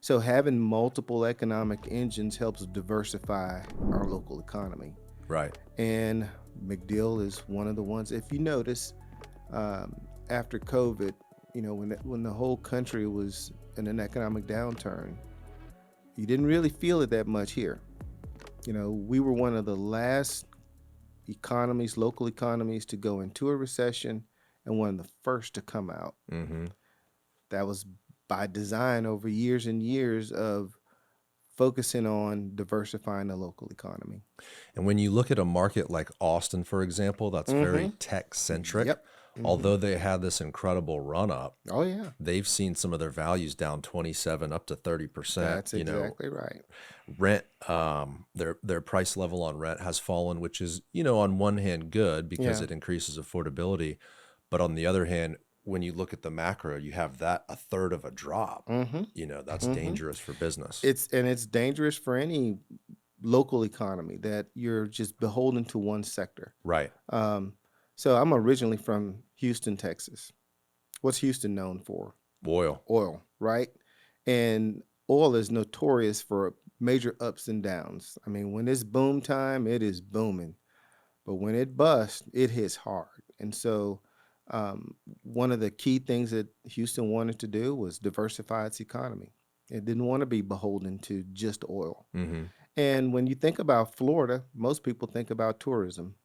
So having multiple economic engines helps diversify our local economy. Right. And McDill is one of the ones. If you notice, um, after COVID, when the whole country was in an economic downturn, you didn't really feel it that much here. We were one of the last economies, local economies, to go into a recession and one of the first to come out. Mm-hmm. That was by design over years and years of focusing on diversifying the local economy. And when you look at a market like Austin, for example, that's very Mm-hmm. tech centric, Yep. Mm-hmm. although they had this incredible run up, Oh yeah, they've seen some of their values down 27 up to 30%. that's exactly right. Rent, their price level on rent has fallen, which is, on one hand good because Yeah. it increases affordability. But on the other hand, when you look at the macro, you have that a third of a drop. Mm-hmm. That's Mm-hmm. dangerous for business. It's dangerous for any local economy that you're just beholden to one sector. Right. Um, so I'm originally from Houston, Texas. What's Houston known for? Oil. Oil, right? And oil is notorious for major ups and downs. I mean, when it's boom time, it is booming. But when it busts, it hits hard. And so one of the key things that Houston wanted to do was diversify its economy. It didn't want to be beholden to just oil. Mm-hmm. And when you think about Florida, most people think about tourism.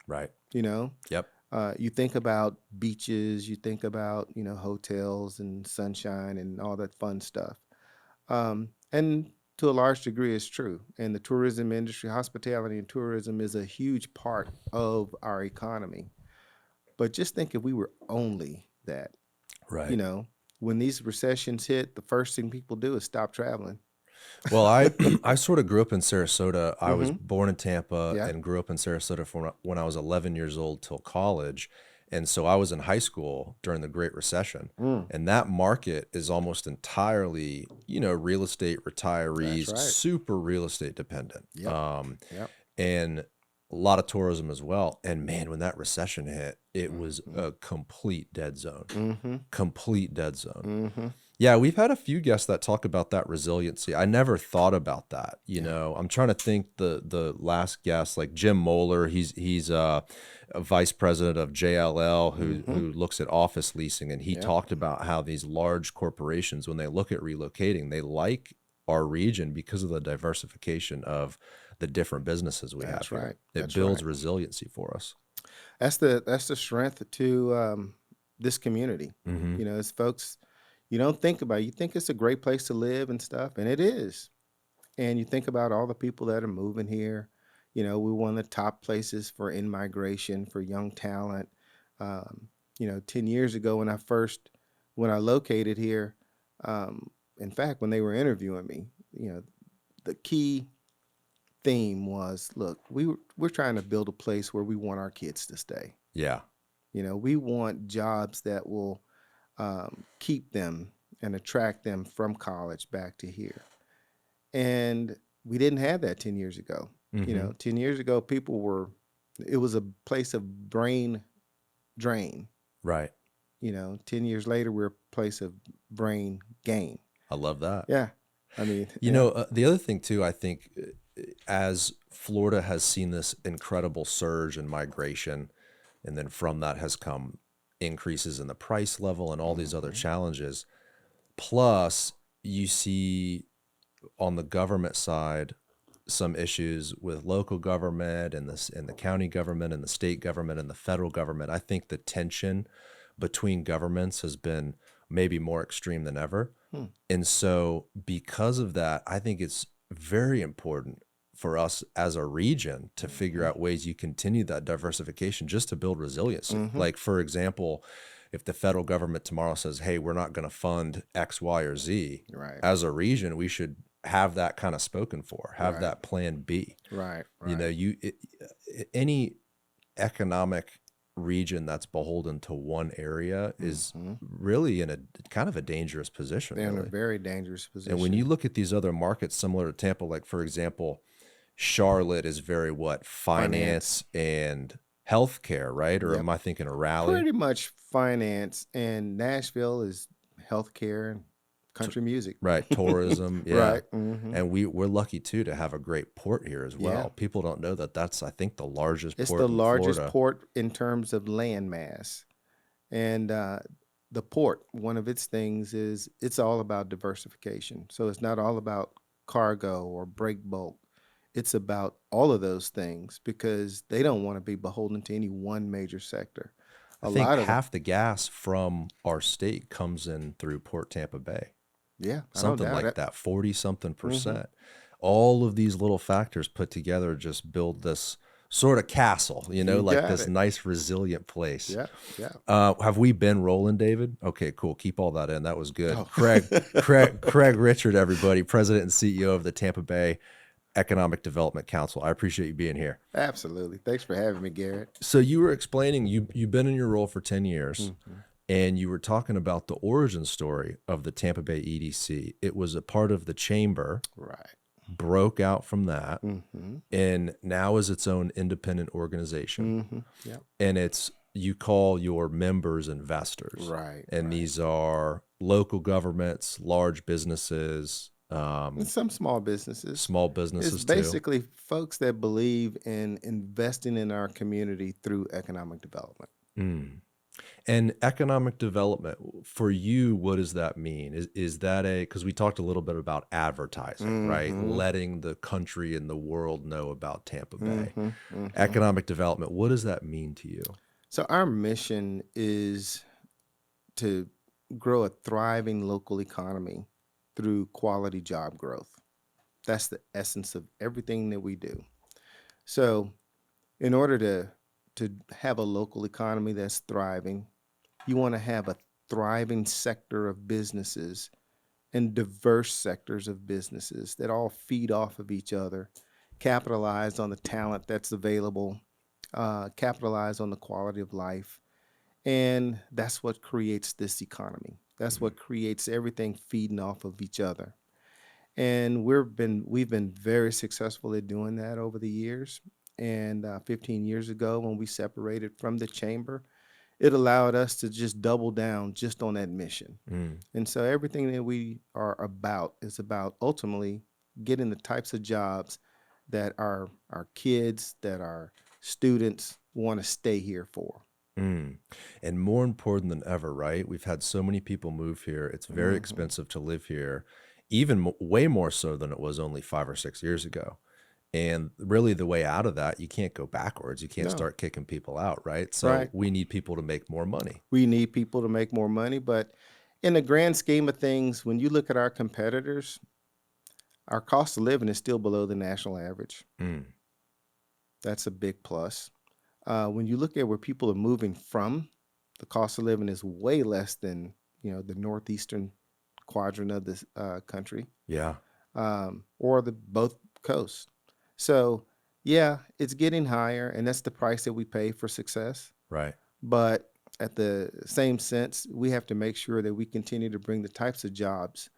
Right. Yep. Yep. You think about beaches, you think about, hotels and sunshine and all that fun stuff. And to a large degree, it's true. And the tourism industry, hospitality and tourism is a huge part of our economy. But just think if we were only that, Right. When these recessions hit, the first thing people do is stop traveling. Well, I sort of grew up in Sarasota. I was Mm-hmm. born in Tampa Yeah. and grew up in Sarasota from when I was 11 years old till college. And so I was in high school during the Great Recession. Mm. And that market is almost entirely, real estate That's retirees, right. super real estate dependent. Yep. Yep. And a lot of tourism as well. And man, when that recession hit, it was a complete dead zone. Mm-hmm. Complete dead zone. Mm-hmm. Yeah, we've had a few guests that talk about that resiliency. I never thought about that. I'm trying to think the last guest, like Jim Moeller. He's a vice president of JLL who looks at office leasing, and he Yep. talked about how these large corporations, when they look at relocating, they like our region because of the diversification of the different businesses we That's have here. right. It That's builds right. resiliency for us. That's the strength to this community. Mm-hmm. As folks, you don't think about it. You think it's a great place to live and stuff, and it is. And you think about all the people that are moving here. We're one of the top places for in-migration for young talent. 10 years ago when I located here, in fact, when they were interviewing me, the key theme was, look, we're trying to build a place where we want our kids to stay. Yeah. We want jobs that will keep them and attract them from college back to here. And we didn't have that 10 years ago. Mm-hmm. 10 years ago, it was a place of brain drain. Right. 10 years later, we're a place of brain gain. I love that. Yeah. I mean, The other thing too, I think as Florida has seen this incredible surge in migration, and then from that has come increases in the price level and all these other challenges. Plus, you see on the government side some issues with local government and the county government and the state government and the federal government. I think the tension between governments has been maybe more extreme than ever. And so because of that, I think it's very important for us as a region to figure out ways you continue that diversification just to build resiliency. Like, for example, if the federal government tomorrow says, hey, we're not going to fund X, Y, or Z, right. as a region, we should have that kind of spoken for, have Right. that plan B. Right. Any economic region that's beholden to one area is really in a kind of a dangerous position. They're in really. a very dangerous position. And when you look at these other markets similar to Tampa, like for example, Charlotte is very finance and healthcare, right? Or Yep. am I thinking of Raleigh? Pretty much finance, and Nashville is healthcare and country music. Right, tourism, yeah. Right. Hmm. And we're lucky too to have a great port here as Yeah. well. People don't know that that's, I think, the largest It's port the in largest Florida. port in terms of land mass. And the port, one of its things is it's all about diversification. So it's not all about cargo or break bulk. It's about all of those things because they don't want to be beholden to any one major sector. I A think lot of them, half the gas from our state comes in through Port Tampa Bay. yeah, I don't Something doubt like it. that, 40 something Hmm. percent. All of these little factors put together just build this sort of castle, You like got this it. nice resilient place. Yeah, yeah. Have we been rolling, David? Okay, cool. Keep all that in. That was good. Oh. Craig Richard, everybody, president and CEO of the Tampa Bay Economic Development Council. I appreciate you being here. Absolutely. Thanks for having me, Garrett. So you were explaining you've been in your role for 10 years. Hmm. And you were talking about the origin story of the Tampa Bay EDC. It was a part of the chamber, Right. broke out from that, Hmm. and now is its own independent organization. Hmm. Yeah. And you call your members investors. Right. And Right. these are local governments, large businesses, And some small businesses. small It's businesses too. basically folks that believe in investing in our community through economic development. Mm. And economic development for you, what does that mean? Is that because we talked a little bit about advertising, right? Hmm. Letting the country and the world know about Tampa Bay. Hmm. Hmm. Economic development, what does that mean to you? So our mission is to grow a thriving local economy through quality job growth. That's the essence of everything that we do. So in order to have a local economy that's thriving, you want to have a thriving sector of businesses and diverse sectors of businesses that all feed off of each other, capitalize on the talent that's available, capitalize on the quality of life. And that's what creates this economy. That's what creates everything feeding off of each other. And we've been very successful at doing that over the years. And 15 years ago, when we separated from the chamber, it allowed us to just double down just on that mission. Mm. And so everything that we are about is about ultimately getting the types of jobs that our kids, that our students want to stay here for. Mm. And more important than ever, right? We've had so many people move here. It's very Hmm. expensive to live here, even way more so than it was only 5 or 6 years ago. And really, the way out of that, you can't go backwards. You can't No, start kicking people out, right? So right. we need people to make more money. We need people to make more money, but in the grand scheme of things, when you look at our competitors, our cost of living is still below the national average. Mm. That's a big plus. When you look at where people are moving from, the cost of living is way less than the northeastern quadrant of this country, Yeah. or the both coasts. So yeah, it's getting higher, and that's the price that we pay for success. Right. But at the same sense, we have to make sure that we continue to bring the types of jobs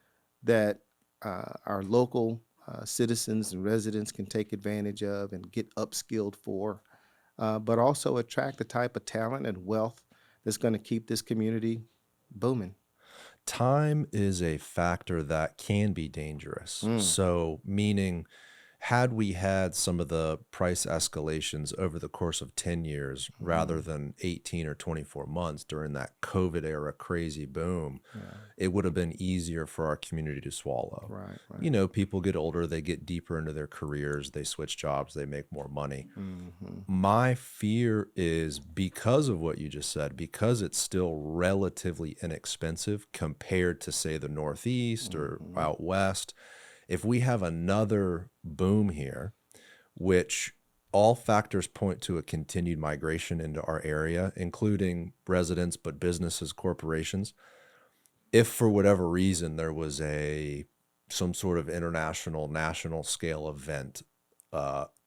that our local citizens and residents can take advantage of and get upskilled for, but also attract the type of talent and wealth that's going to keep this community booming. Time is a factor that can be dangerous. Mm. So, meaning, had we had some of the price escalations over the course of 10 years rather Mm. than 18 or 24 months during that COVID era crazy boom, Yeah. it would have been easier for our community to swallow. Right. Right. People get older, they get deeper into their careers, they switch jobs, they make more money. Hmm. My fear is because of what you just said, because it's still relatively inexpensive compared to, say, the Northeast or Hmm. out West. If we have another boom here, which all factors point to a continued migration into our area, including residents, but businesses, corporations, if for whatever reason there was some sort of international, national scale event,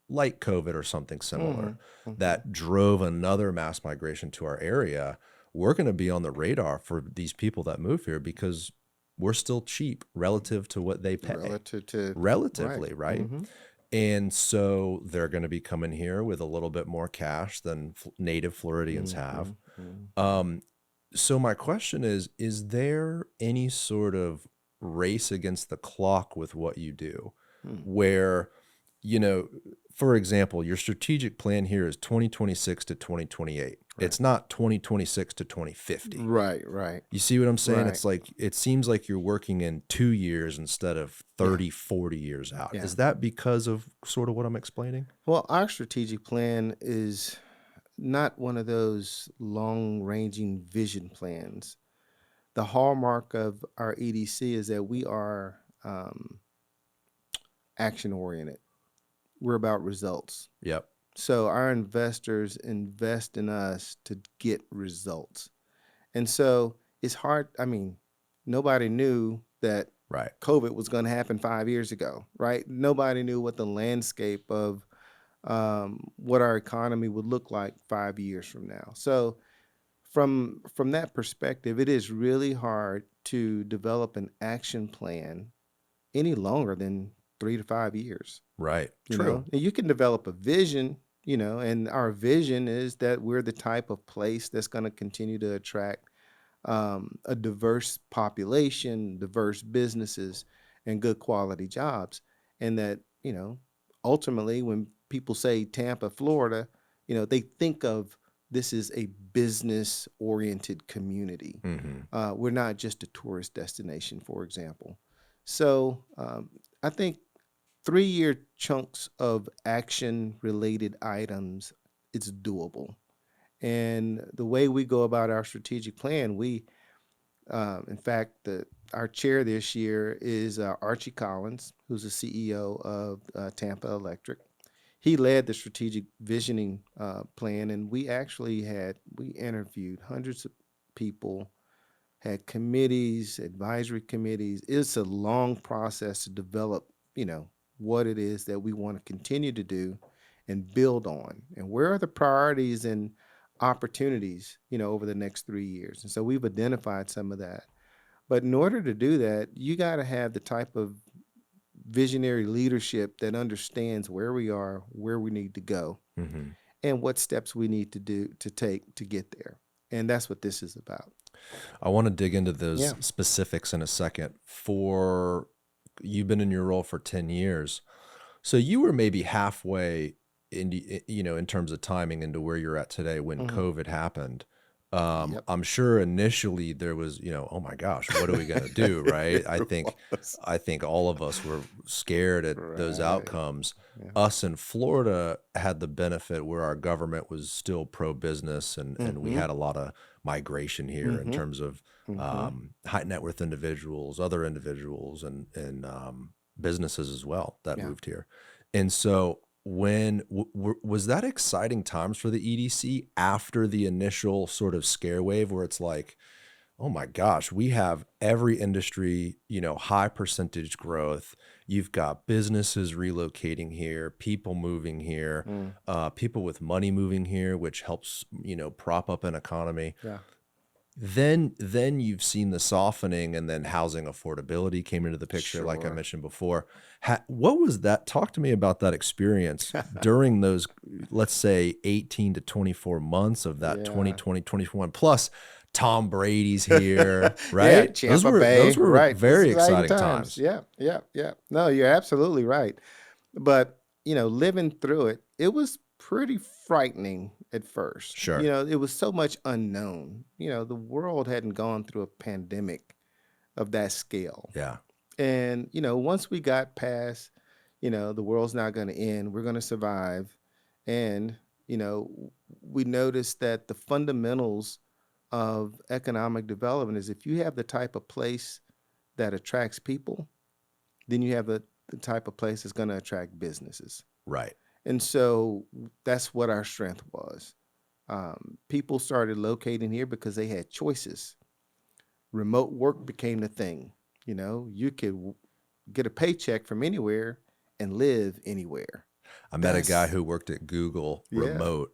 like COVID or something Hmm. similar, Hmm. that drove another mass migration to our area, we're going to be on the radar for these people that move here because we're still cheap relative to what they pay, Relative to right. relatively, right? Hmm. And so they're going to be coming here with a little bit more cash than native Floridians have. Hmm. Um, so my question is there any sort of race against the clock with what you do, Hmm. where, you know, for example, your strategic plan here is 2026 to 2028. Right. It's not 2026 to 2050. Right. Right. You see what I'm saying? Right. It's like, it seems like you're working in 2 years instead of Yeah. 30, 40 years out. Yeah. Is that because of sort of what I'm explaining? Well, our strategic plan is not one of those long-ranging vision plans. The hallmark of our EDC is that we are action-oriented. We're about results. Yep. So our investors invest in us to get results. And so it's hard. I mean, nobody knew that Right. COVID was going to happen 5 years ago, right? Nobody knew what the landscape of what our economy would look like 5 years from now. So from that perspective, it is really hard to develop an action plan any longer than 3 to 5 years. Right. You True. know, and you can develop a vision. You know, and our vision is that we're the type of place that's going to continue to attract a diverse population, diverse businesses, and good quality jobs. And that, ultimately, when people say Tampa, Florida, they think of this is a business oriented community. Mm-hmm. We're not just a tourist destination, for example. So I think 3 year chunks of action related items, it's doable. And the way we go about our strategic plan, in fact, our chair this year is Archie Collins, who's the CEO of Tampa Electric. He led the strategic visioning plan, and we interviewed hundreds of people, had committees, advisory committees. It's a long process to develop, what it is that we want to continue to do and build on, and where are the priorities and opportunities, over the next 3 years. And so we've identified some of that. But in order to do that, you got to have the type of visionary leadership that understands where we are, where we need to go, Mm-hmm. and what steps we need to take to get there. And that's what this is about. I want to dig into those Yeah. specifics in a second. For you've been in your role for 10 years. So you were maybe halfway in terms of timing into where you're at today when Mhm. COVID happened. Yep. I'm sure initially there was, oh my gosh, what are we going to do? Right. I It think, was. I think all of us were scared at those Right. outcomes. Yeah. Us in Florida had the benefit where our government was still pro business, and we Mm-hmm. had a lot of migration here in Mm-hmm. terms of Mm-hmm. high net worth individuals, other individuals, and businesses as well that Yeah. moved here. And so when was that exciting times for the EDC after the initial sort of scare wave where it's like, oh my gosh, we have every industry, high percentage growth. You've got businesses relocating here, people moving here, Mm. people with money moving here, which helps, prop up an economy. Yeah. Then you've seen the softening, and then housing affordability came into the picture, like I Sure. mentioned before. What was that? Talk to me about that experience during those, let's say, 18 to 24 months of that Yeah. 2020, 21. Plus, Tom Brady's here, Yeah, right? Those Tampa were those Bay. were Right. It's very exciting exciting times. times. Yeah. Yeah. Yeah. No, you're absolutely right. But, living through it, it was pretty frightening at first. Sure. It was so much unknown. The world hadn't gone through a pandemic of that scale. Yeah. And, once we got past, the world's not going to end, we're going to survive. And, we noticed that the fundamentals of economic development is if you have the type of place that attracts people, then you have the type of place that's going to attract businesses. Right. And so that's what our strength was. People started locating here because they had choices. Remote work became the thing. You could get a paycheck from anywhere and live anywhere. I met a guy That's who worked at Google yeah. remote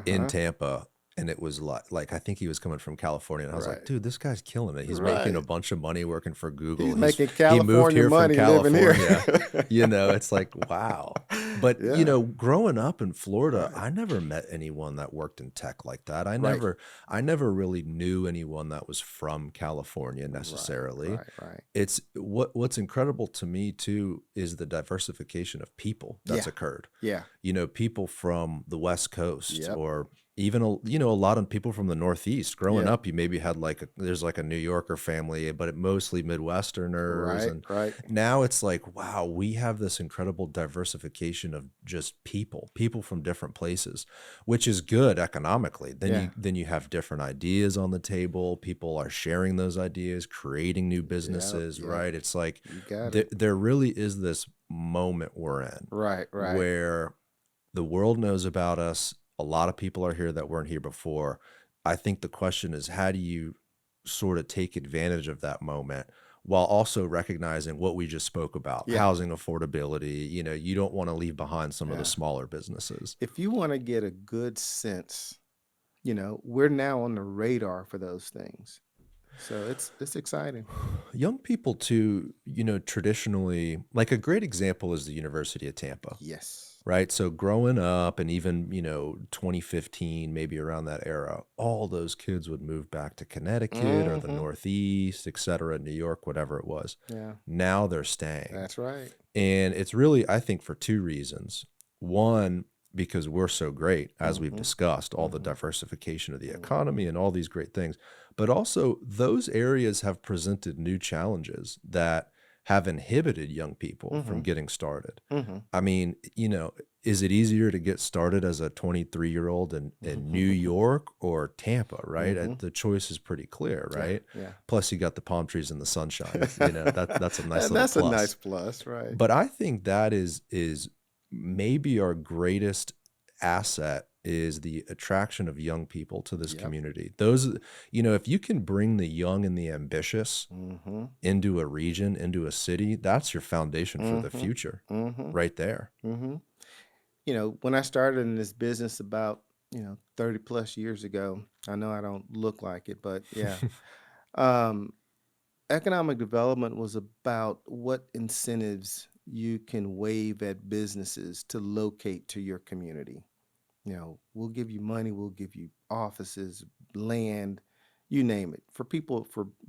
in Uh-huh. Tampa, and it was like I think he was coming from California, and I was like, Right. dude, this guy's killing it. He's making a Right. bunch of money working for He's Google. making He moved California here from money living here. California. It's like, wow. But Yeah. growing up in Florida, Right. I never met anyone that worked in tech like that. Right. I never really knew anyone that was from California Right. necessarily. Right. Right. It's what's incredible to me too is the diversification of people that's Yeah. occurred. Yeah. People from the West Coast, Yep. or even a lot of people from the Northeast. Growing Yep. up, you maybe had there's like a New Yorker family, but mostly Midwesterners. Right. And Right. now it's like, wow, we have this incredible diversification of just people from different places, which is good economically. Yeah. Then you have different ideas on the table. People are sharing those ideas, creating new Yep. businesses, Yep. right? It's like You got it. there really is this moment we're in Right. Right. where the world knows about us. A lot of people are here that weren't here before. I think the question is, how do you sort of take advantage of that moment while also recognizing what we just spoke about, Yeah. housing affordability? You don't want to leave behind some of the Yeah. smaller businesses. If you want to get a good sense, we're now on the radar for those things. So it's exciting. Young people too, traditionally, like a great example is the University of Tampa. Yes. Right. So growing up, and even, 2015, maybe around that era, all those kids would move back to Connecticut or the Mm-hmm. Northeast, et cetera, New York, whatever it was. Yeah. Now they're staying. That's right. And it's really, I think, for two reasons. One, because we're so great, as we've Mm-hmm. discussed, all the Mm-hmm. diversification of the Mm-hmm. economy and all these great things. But also, those areas have presented new challenges that have inhibited young people from Mm-hmm. getting started. Mm-hmm. I mean, is it easier to get started as a 23-year-old in New York or Tampa, right? Mm-hmm. The choice is pretty clear, right? Yeah. Plus, you got the palm trees and the sunshine. That's a nice And little that's a plus. nice plus, right? But I think that is maybe our greatest asset is the attraction of young people to this Yep. community. Those, if you can bring the young and the ambitious Mm-hmm. into a region, into a city, that's your foundation for the Mm-hmm. future Mm-hmm. right there. Mm-hmm. When I started in this business about 30 plus years ago, I know I don't look like it, but yeah. um, Economic development was about what incentives you can waive at businesses to locate to your community. We'll give you money, we'll give you offices, land, you name it, for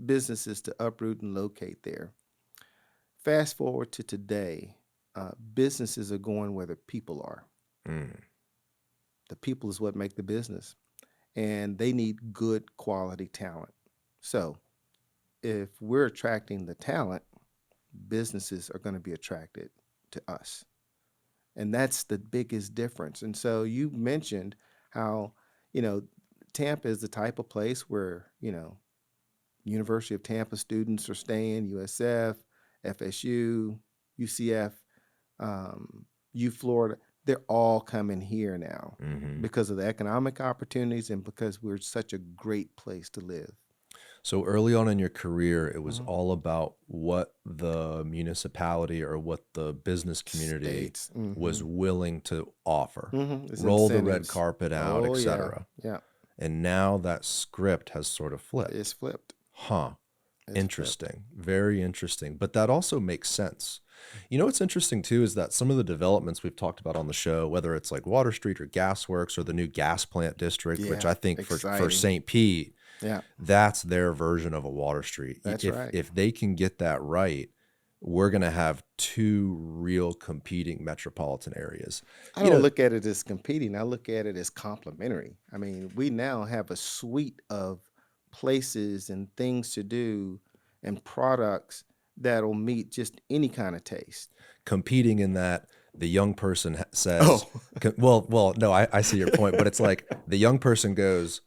businesses to uproot and locate there. Fast forward to today, businesses are going where the people are. Mm. The people is what make the business, and they need good quality talent. So if we're attracting the talent, businesses are going to be attracted to us. And that's the biggest difference. And so you mentioned how, Tampa is the type of place where, University of Tampa students are staying, USF, FSU, UCF, U Florida. They're all coming here now Mm-hmm. because of the economic opportunities and because we're such a great place to live. So early on in your career, it was Mhm. all about what the municipality or what the business community States. was Mm-hmm. willing to offer. Mm-hmm. It's Roll the red incentives. carpet out, Oh, yeah. etc. Yeah. And now that script has sort of flipped. It's flipped. Huh. It's flipped. Interesting. Very interesting. But that also makes sense. What's interesting too is that some of the developments we've talked about on the show, whether it's like Water Street or Gasworks or the new gas plant district, which Yeah. I think for Exciting. St. Pete, Yeah. that's their version of a Water Street. That's right. If they can get that right, we're going to have two real competing metropolitan areas. I don't look at it as competing. I look at it as complementary. I mean, we now have a suite of places and things to do and products that'll meet just any kind of taste. Competing in that the young person says, Oh. well, no, I see your point, but it's like the young person goes,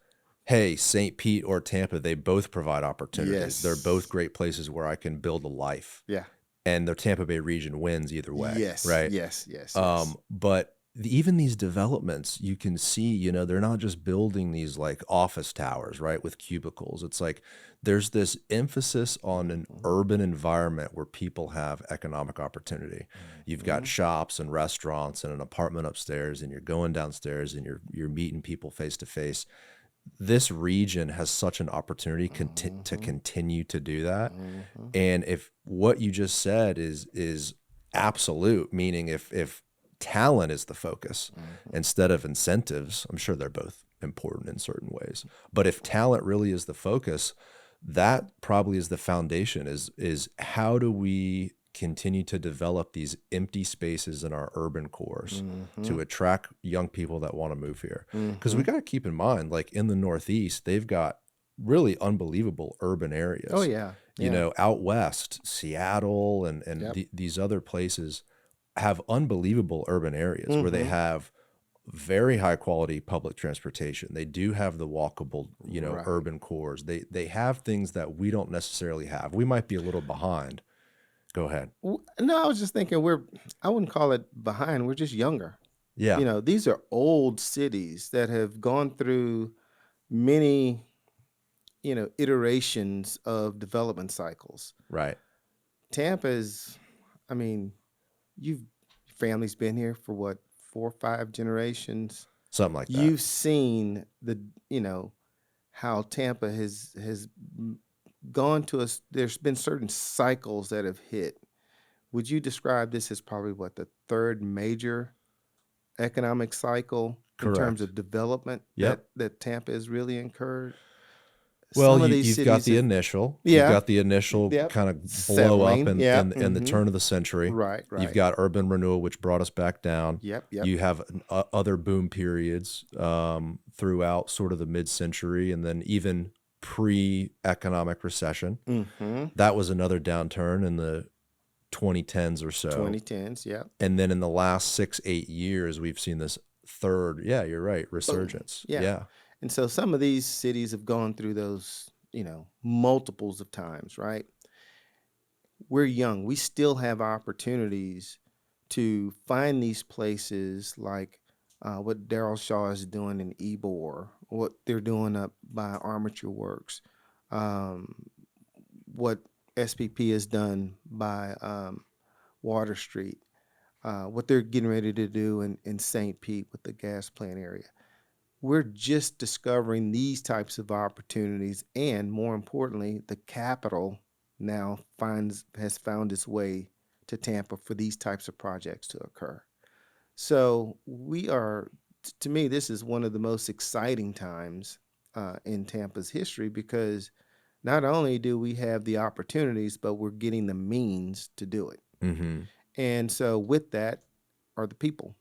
hey, St. Pete or Tampa, they both provide opportunities. Yes. They're both great places where I can build a life. Yeah. And the Tampa Bay region wins either way. Yes. Right. Yes. But even these developments, you can see, they're not just building these like office towers, right, with cubicles. It's like there's this emphasis on an urban environment where people have economic opportunity. You've got shops and restaurants and an apartment upstairs, and you're going downstairs and you're meeting people face to face. this region has such an opportunity to Mm-hmm. continue to do that. Mm-hmm. And if what you just said is absolute, meaning if talent is the focus Mm-hmm. instead of incentives, I'm sure they're both important in certain ways. But if talent really is the focus, that probably is the foundation is how do we continue to develop these empty spaces in our urban cores Mm-hmm. to attract young people that want to move here? Because we Mm-hmm. got to keep in mind, like in the Northeast, they've got really unbelievable urban Oh areas. yeah. You Yeah. know, out west, Seattle and Yep. these other places have unbelievable urban areas where they Mm-hmm. have very high quality public transportation. They do have the walkable, you know, Right. urban cores. They have things that we don't necessarily have. We might be a little behind. Go ahead. No, I was just thinking I wouldn't call it behind. We're just younger. Yeah, These are old cities that have gone through many, iterations of development cycles. right. Tampa is, I mean, you've family's been here for what, 4 or 5 generations. Something like that. You've seen you know, how Tampa has gone to us. There's been certain cycles that have hit. Would you describe this as probably what the third major economic cycle in terms Correct. of development Yep. that Tampa has really incurred? Well, Some of these you've got cities the have, initial. You've yeah, got the initial yep, kind of blow up settling, yeah, in the mm-hmm, turn of the century. right, You've right, got urban renewal, which brought us back down. yep, yep, You have other boom periods throughout sort of the mid-century, and then even pre-economic recession. mm-hmm, That was another downturn in the 2010s or so. 2010s, yep, And then in the last 6, 8 years, we've seen this third, yeah, you're right, boom, resurgence. yeah. Yeah. And so some of these cities have gone through those, multiples of times, right? We're young. We still have opportunities to find these places like what Daryl Shaw is doing in Ybor, what they're doing up by Armature Works, um, what SPP has done by Water Street, what they're getting ready to do in St. Pete with the gas plant area. We're just discovering these types of opportunities, and more importantly, the capital now has found its way to Tampa for these types of projects to occur. So to me, this is one of the most exciting times in Tampa's history because not only do we have the opportunities, but we're getting the means to do it. Mm-hmm. And so with that are the people,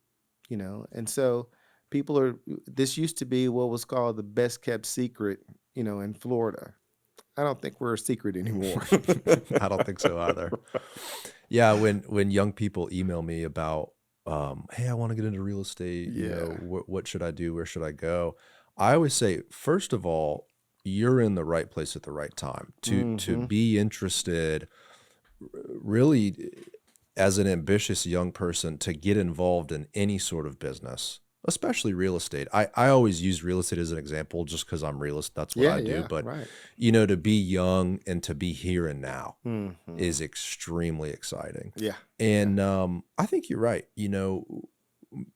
and so people are, this used to be what was called the best kept secret, in Florida. I don't think we're a secret anymore. I don't think so either. Yeah, when young people email me about, hey, I want to get into real estate, you know, Yeah. what should I do? Where should I go? I always say, first of all, you're in the right place at the right time to Mm-hmm. be interested, really as an ambitious young person to get involved in any sort of business, especially real estate. I always use real estate as an example just because I'm realist. That's what Yeah, I do. yeah, But, right. you know, to be young and to be here and now Mm-hmm. is extremely exciting. Yeah, yeah. And I think you're right. You know,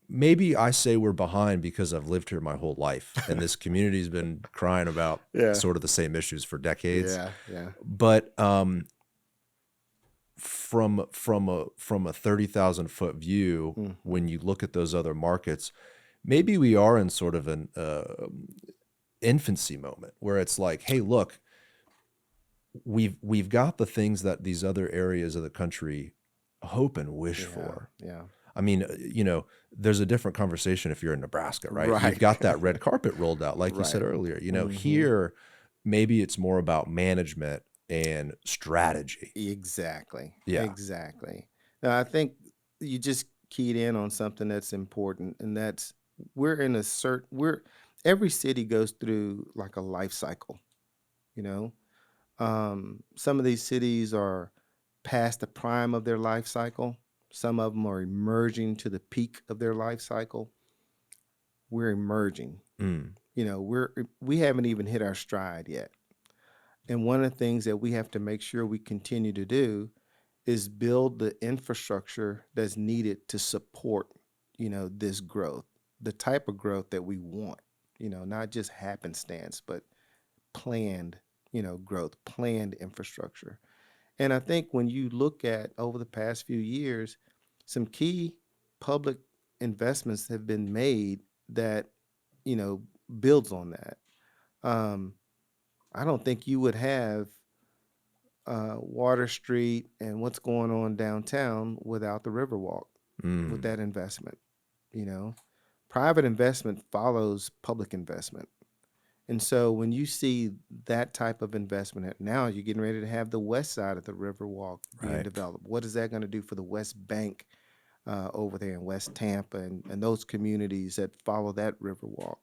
maybe I say we're behind because I've lived here my whole life and this community's been crying about Yeah, sort of the same issues for decades. yeah, yeah. But from a 30,000 foot view, Mm-hmm. when you look at those other markets, maybe we are in sort of an infancy moment where it's like, hey, look, we've got the things that these other areas of the country hope and wish Yeah, for. yeah. I mean, you know, there's a different conversation if you're in Nebraska, right? You've Right. got that red carpet rolled out, like you said Right. earlier. You know, Mm-hmm. here maybe it's more about management and strategy. Exactly. Yeah. Exactly. Now, I think you just keyed in on something that's important, and that's we're in a certain we're every city goes through like a life cycle, you know. Some of these cities are past the prime of their life cycle. Some of them are emerging to the peak of their life cycle. We're emerging. Mm. We haven't even hit our stride yet. And one of the things that we have to make sure we continue to do is build the infrastructure that's needed to support, this growth, the type of growth that we want. not just happenstance, but planned, growth, planned infrastructure. And I think when you look at over the past few years, some key public investments have been made that, you know, builds on that. Um, I don't think you would have Water Street and what's going on downtown without the Riverwalk, with Mm, that investment. You know, private investment follows public investment. And so when you see that type of investment, now you're getting ready to have the west side of the Riverwalk being right. developed. What is that going to do for the West Bank over there in West Tampa and those communities that follow that Riverwalk?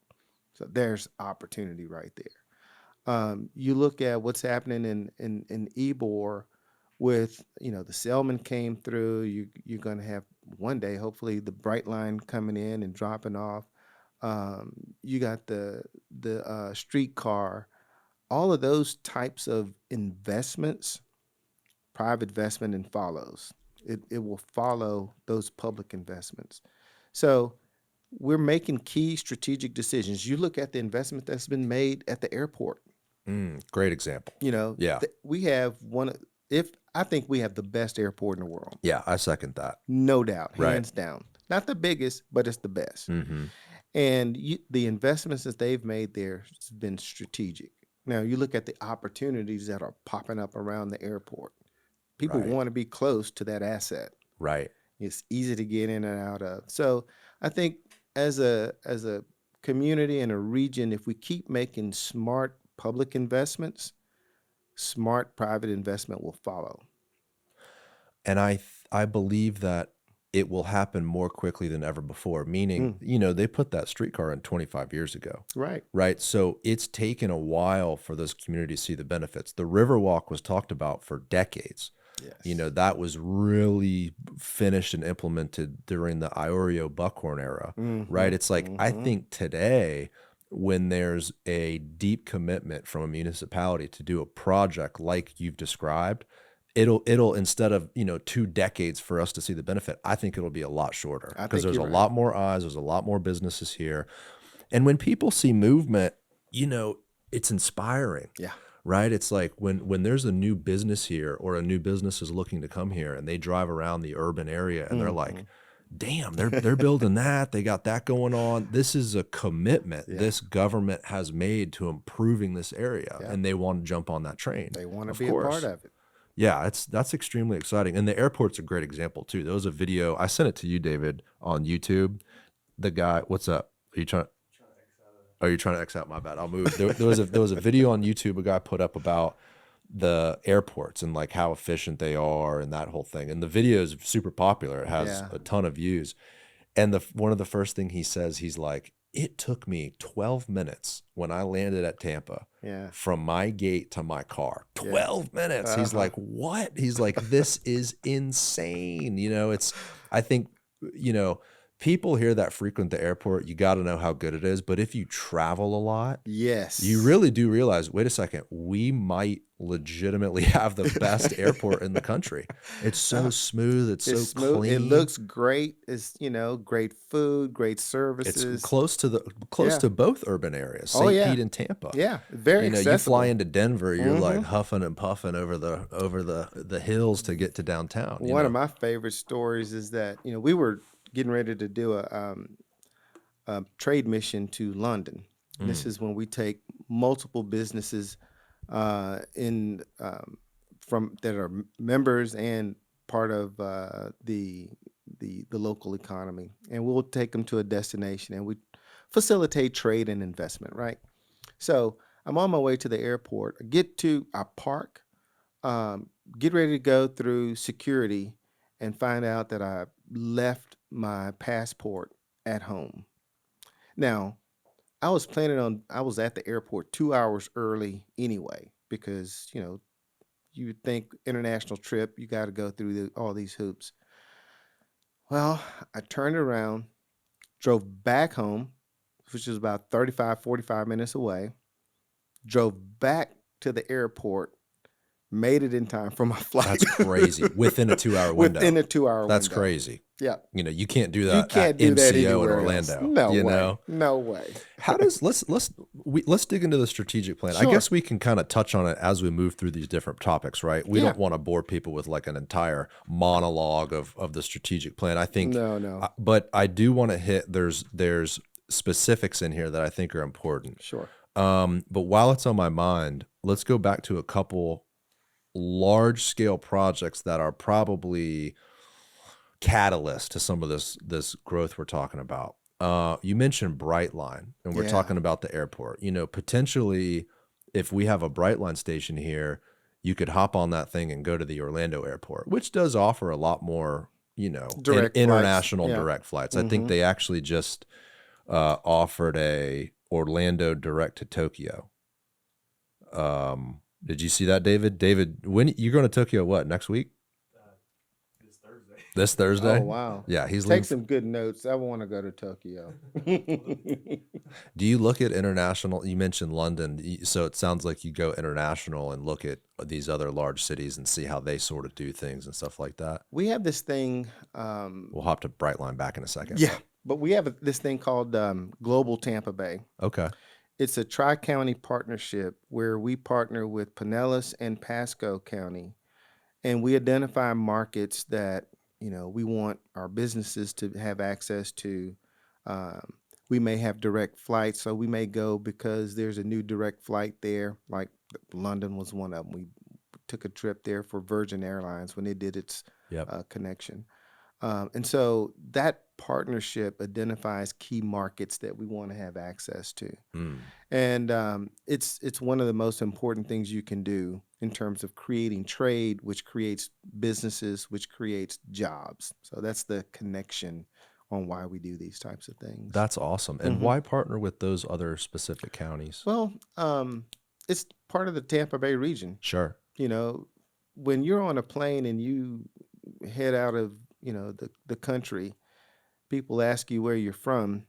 So there's opportunity right there. You look at what's happening in Ybor with, the Selman came through. You're going to have one day, hopefully, the Brightline coming in and dropping off. You got the streetcar. All of those types of investments, private investment, and follows. It will follow those public investments. So we're making key strategic decisions. You look at the investment that's been made at the airport. Great example. Yeah. We have if I think we have the best airport in the world, Yeah, I second that. no doubt, Right. hands down. Not the biggest, but it's the best. Mm-hmm. And the investments that they've made there has been strategic. Now you look at the opportunities that are popping up around the airport. People Right. want to be close to that asset. Right. It's easy to get in and out of. So I think as a community and a region, if we keep making smart public investments, smart private investment will follow. And I believe that it will happen more quickly than ever before, meaning, Mm, they put that streetcar in 25 years ago, right. right? So it's taken a while for those communities to see the benefits. The Riverwalk was talked about for decades. Yes. That was really finished and implemented during the Iorio Buckhorn era, Mm-hmm. right? It's like, I Mm-hmm. think today, when there's a deep commitment from a municipality to do a project like you've described, it'll instead of 2 decades for us to see the benefit, I think it'll be a lot shorter I because think there's you're a right. lot more eyes, there's a lot more businesses here, and when people see movement, it's inspiring, Yeah. right? It's like when there's a new business here or a new business is looking to come here and they drive around the urban area and they're Mm-hmm. like, damn, they're building that. They got that going on. This is a commitment Yeah. this government has made to improving this area, Yeah. and they want to jump on that train. They want to Of be a part course. of it. Yeah, that's extremely exciting. And the airport's a great example too. There was a video, I sent it to you, David, on YouTube. The guy, what's up? Are you trying to X out? My bad. I'll move. There was a video on YouTube a guy put up about the airports and like how efficient they are and that whole thing. And the video is super popular. It has Yeah. a ton of views. And one of the first thing he says, he's like, it took me 12 minutes when I landed at Tampa Yeah. from my gate to my car. Yeah. 12 minutes. He's Uh-huh. like, what? He's like, this is insane. I think, you know, people here that frequent the airport, you got to know how good it is. But if you travel a lot, Yes. you really do realize, wait a second, we might legitimately have the best airport in the country. It's so smooth. It's so It's smooth. clean. It looks great. It's, great food, great It's services. close Yeah. to both urban areas, Oh St. yeah. Pete and Tampa. Yeah. Very You accessible. fly into Denver, you're like Mm-hmm. huffing and puffing over the hills to get to downtown. One of my favorite stories is that, we were getting ready to do a trade mission to London. This Mm, is when we take multiple businesses in from that are members and part of the local economy, and we'll take them to a destination, and we facilitate trade and investment. Right. So I'm on my way to the airport. I park, get ready to go through security, and find out that I left my passport at home. Now, I was at the airport 2 hours early anyway, because, you would think international trip, you got to go through all these hoops. Well, I turned around, drove back home, which is about 35, 45 minutes away, drove back to the airport, made it in time for my flight. that's crazy. Within a 2-hour window. Within a 2 hour That's window. crazy. Yeah. You can't do You that at can't do that MCO in anywhere else. Orlando, No way. No way. How does let's dig into the strategic plan. I Sure. guess we can kind of touch on it as we move through these different topics, right? We Yeah. don't want to bore people with like an entire monologue of the strategic plan. I think, No, no. but I do want to hit there's specifics in here that I think are important. Sure. But while it's on my mind, let's go back to a couple large scale projects that are probably catalyst to some of this growth we're talking about. You mentioned Brightline, and we're Yeah. talking about the airport. Potentially, if we have a Brightline station here, you could hop on that thing and go to the Orlando airport, which does offer a lot more, Direct flights. international Yeah. direct flights. I think they actually just offered a Orlando direct to Tokyo. Did you see that, David? David, when you're going to Tokyo? What, next week? This Thursday? Oh, wow. Yeah, he's Take leaving. some good notes. I want to go to Tokyo. Do you look at international? You mentioned London, so it sounds like you go international and look at these other large cities and see how they sort of do things and stuff like that. We have this thing. We'll hop to Brightline back in a second. Yeah, but we have this thing called Global Tampa Bay. Okay. It's a tri-county partnership where we partner with Pinellas and Pasco County, and we identify markets that we want our businesses to have access to. We may have direct flights, so we may go because there's a new direct flight there. Like London was one of them. We took a trip there for Virgin Airlines when it did its Yep. connection. And so that partnership identifies key markets that we want to have access to. And it's one of the most important things you can do in terms of creating trade, which creates businesses, which creates jobs. So that's the connection on why we do these types of things. That's awesome. And why partner with those other specific counties? Well, it's part of the Tampa Bay region. Sure. When you're on a plane and you head out of the country, people ask you where you're from.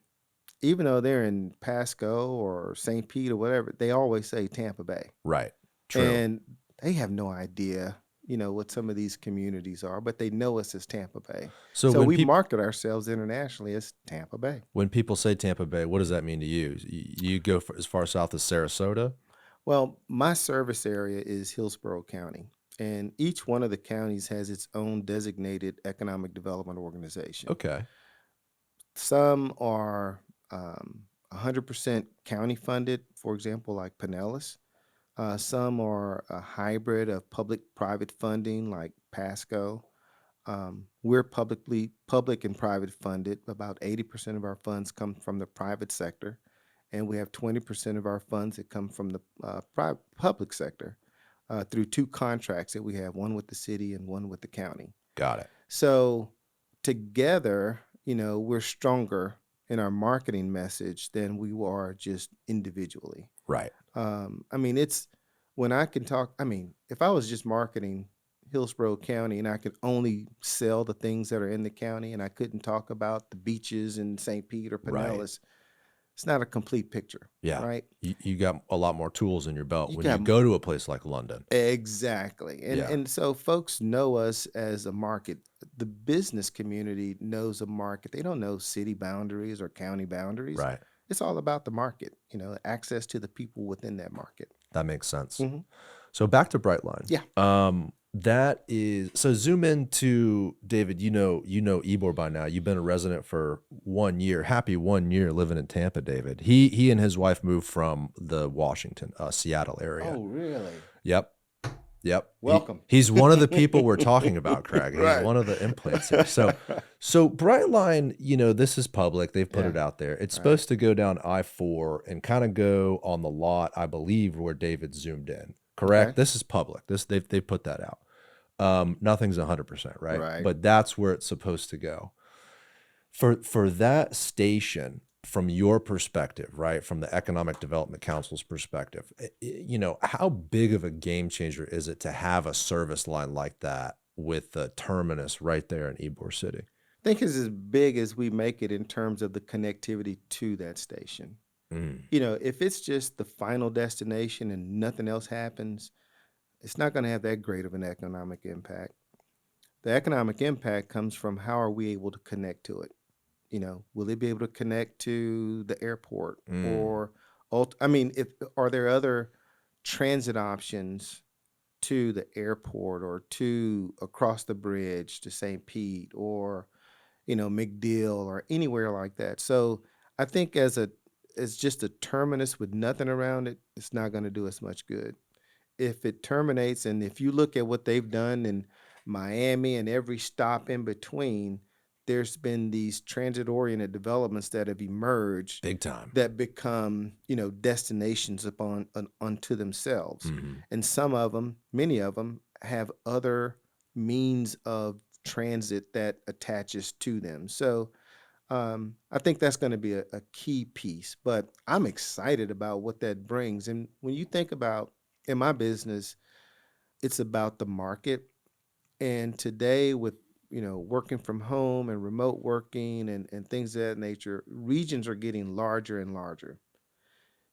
Even though they're in Pasco or St. Pete or whatever, they always say Tampa Bay. Right. True. And they have no idea, what some of these communities are, but they know us as Tampa Bay. So when we market ourselves internationally as Tampa Bay. When people say Tampa Bay, what does that mean to you? You go as far south as Sarasota? Well, my service area is Hillsborough County, and each one of the counties has its own designated economic development organization. Okay. Some are 100% county funded, for example, like Pinellas. Some are a hybrid of public-private funding, like Pasco. We're public and private funded. About 80% of our funds come from the private sector, and we have 20% of our funds that come from the public sector through two contracts that we have, one with the city and one with the county. Got it. So together, we're stronger in our marketing message than we are just individually. Right. It's when I can talk, if I was just marketing Hillsborough County and I could only sell the things that are in the county and I couldn't talk about the beaches in St. Pete or Pinellas, it's not a complete picture. Yeah. Right. You got a lot more tools in your belt when you go to a place like London. Exactly. And so folks know us as a market. The business community knows a market. They don't know city boundaries or county boundaries. Right. It's all about the market, access to the people within that market. That makes sense. So back to Brightline. Yeah. That is, so zoom into David, Ybor by now. You've been a resident for 1 year. Happy 1 year living in Tampa, David. He and his wife moved from the Washington, Seattle area. Oh, really? Yep. Welcome. He's one of the people we're talking about, Craig. He's Right. one of the implants here. So Brightline, this is public. They've put it out there. It's supposed to go down I-4 and kind of go on the lot, I believe, where David zoomed in. Correct? Okay. This is public. They put that out. Nothing's 100%, right? Right. But that's where it's supposed to go. For that station, from your perspective, right, from the Economic Development Council's perspective, how big of a game changer is it to have a service line like that with the terminus right there in Ybor City? I think it's as big as we make it in terms of the connectivity to that station. If it's just the final destination and nothing else happens, it's not going to have that great of an economic impact. The economic impact comes from how are we able to connect to it? Will they be able to connect to the airport Mm, or I mean, if are there other transit options to the airport or to across the bridge to St. Pete or McDill or anywhere like that. So I think as just a terminus with nothing around it, it's not going to do us much good. If it terminates, and if you look at what they've done in Miami and every stop in between, there's been these transit oriented developments that have emerged big time. that become destinations unto themselves, Hmm. and some of them, many of them, have other means of transit that attaches to them. So I think that's going to be a key piece, but I'm excited about what that brings. And when you think about in my business, it's about the market. And today, with working from home and remote working and things of that nature, regions are getting larger and larger.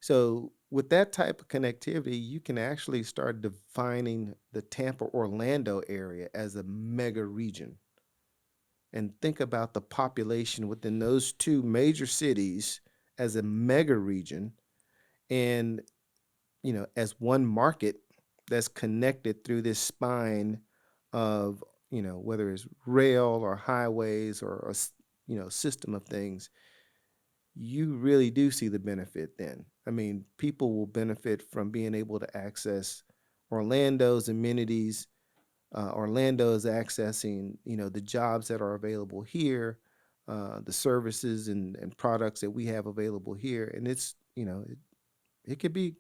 So with that type of connectivity, you can actually start defining the Tampa Orlando area as a mega region and think about the population within those two major cities as a mega region and as one market that's connected through this spine of whether it's rail or highways or system of things. You really do see the benefit then. I mean, people will benefit from being able to access Orlando's amenities. Orlando is accessing, the jobs that are available here, the services and products that we have available here, and it's, it could be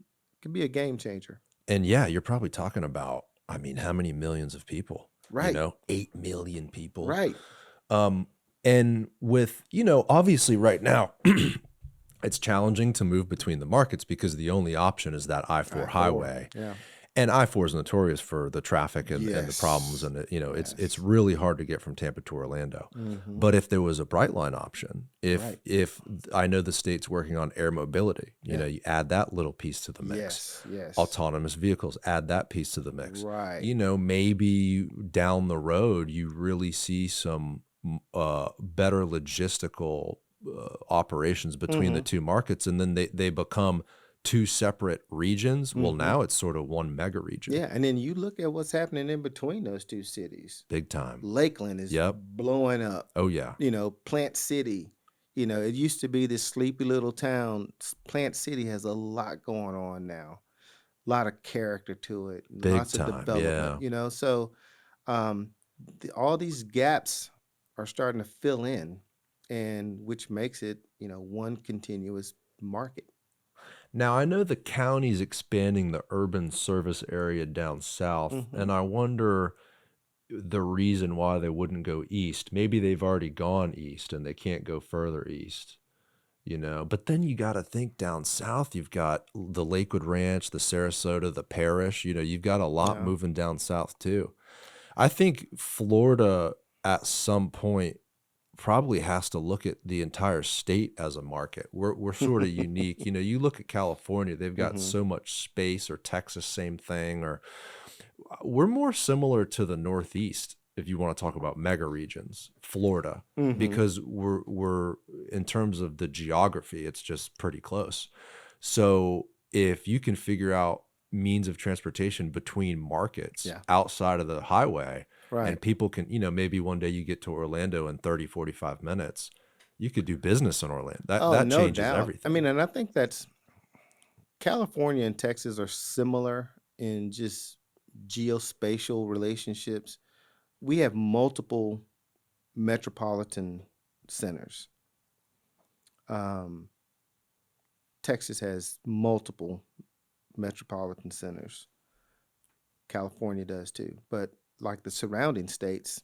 a game changer. And yeah, you're probably talking about, I mean, how many millions of people? Right, 8 million people. right. Um, and with, obviously right now, it's challenging to move between the markets because the only option is that I-4 I-4, highway. yeah. And I-4 is notorious for the traffic and the problems. Yes, And, it's yes. really hard to get from Tampa to Orlando. Mm-hmm. But if there was a Brightline option, Right. if I know the state's working on air mobility, Yeah. you add that little piece to the mix. Yes, yes. Autonomous vehicles, add that piece to the mix. Right. Maybe down the road you really see some better logistical operations between the Mm-hmm. two markets, and then they become two separate regions. Well, Mm-hmm. now it's sort of one mega region. Yeah, and then you look at what's happening in between those two cities. Big time. Lakeland is Yep. blowing up. Oh yeah. Plant City. It used to be this sleepy little town. Plant City has a lot going on now. A lot of character to it, Big lots of time. development, Yeah. So um, all these gaps are starting to fill in, and which makes it, one continuous market. Now, I know the county's expanding the urban service area down south, Hmm. and I wonder the reason why they wouldn't go east. Maybe they've already gone east and they can't go further east. But then you got to think down south, you've got the Lakewood Ranch, the Sarasota, the Parish, you've got a lot Yeah. moving down south too. I think Florida at some point probably has to look at the entire state as a market. We're sort of unique. You look at California, they've got Hmm. so much space, or Texas, same thing, or we're more similar to the Northeast if you want to talk about mega regions, Florida, Hmm. because we're in terms of the geography, it's just pretty close. So if you can figure out means of transportation between markets Yeah. outside of the highway, Right. and people can, maybe one day you get to Orlando in 30, 45 minutes, you could do business in Orlando. That Oh, that no changes doubt. I mean, everything. and I think that's California and Texas are similar in just geospatial relationships. We have multiple metropolitan centers. Um, Texas has multiple metropolitan centers. California does too. But like the surrounding states,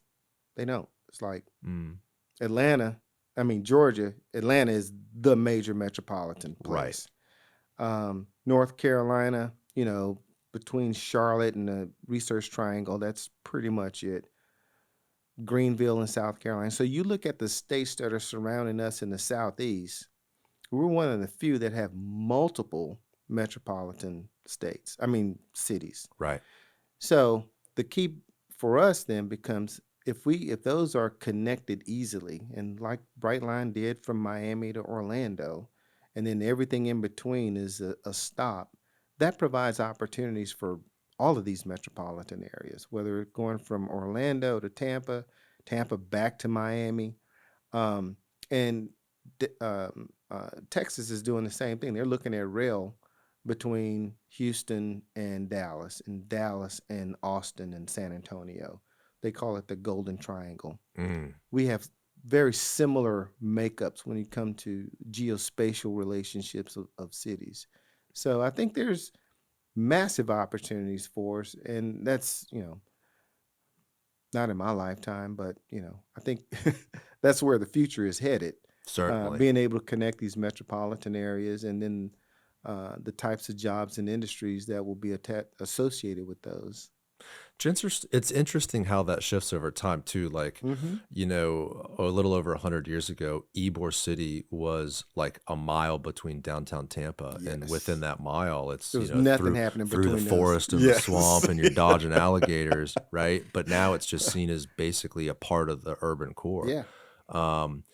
they don't. It's like Mm, Atlanta, I mean, Georgia, Atlanta is the major metropolitan right. place. North Carolina, between Charlotte and the Research Triangle, that's pretty much it. Greenville and South Carolina. So you look at the states that are surrounding us in the Southeast, we're one of the few that have multiple metropolitan cities. Right. So the key for us then becomes if those are connected easily, and like Brightline did from Miami to Orlando, and then everything in between is a stop, that provides opportunities for all of these metropolitan areas, whether it's going from Orlando to Tampa, Tampa back to Miami. Um, and Texas is doing the same thing. They're looking at rail between Houston and Dallas and Austin and San Antonio. They call it the Golden Triangle. Mm. We have very similar makeups when you come to geospatial relationships of cities. So I think there's massive opportunities for us, and that's not in my lifetime, but I think that's where the future is headed. Certainly. Being able to connect these metropolitan areas, and then the types of jobs and industries that will be associated with those. It's interesting how that shifts over time too. Like, Hmm. a little over 100 years ago, Ybor City was like a mile between downtown Tampa, and within Yes, that mile, it's there was nothing happening through the between those. forest and the Yes. swamp, and you're dodging alligators, right? But now it's just seen as basically a part of the urban core. Yeah. Um,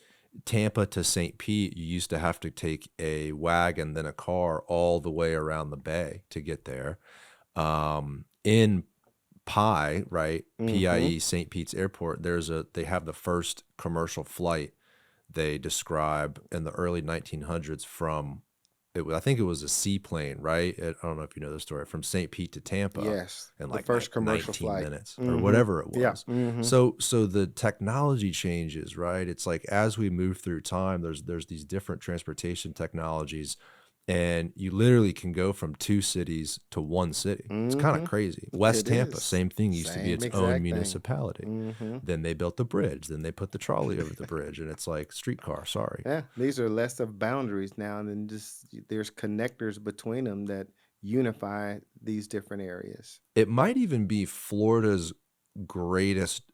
Tampa to St. Pete, you used to have to take a wagon, then a car all the way around the bay to get there. In Pi, right? Hmm. PIE, St. Pete's Airport, they have the first commercial flight they describe in the early 1900s from I think it was a seaplane, right? I don't know if you know the story, from St. Pete to Tampa Yes, in the like first commercial 19 flight. minutes or Hmm. whatever it Yeah. was. Hmm. So the technology changes, right? It's like as we move through time, there's these different transportation technologies, and you literally can go from two cities to one city. It's kind of Hmm. crazy. West It Tampa, is same thing, used to be same its own exact thing. municipality. Hmm. Then they built the bridge, then they put the trolley over the bridge, and it's like streetcar, sorry. Yeah, these are less of boundaries now, and then just there's connectors between them that unify these different areas. It might even be Florida's greatest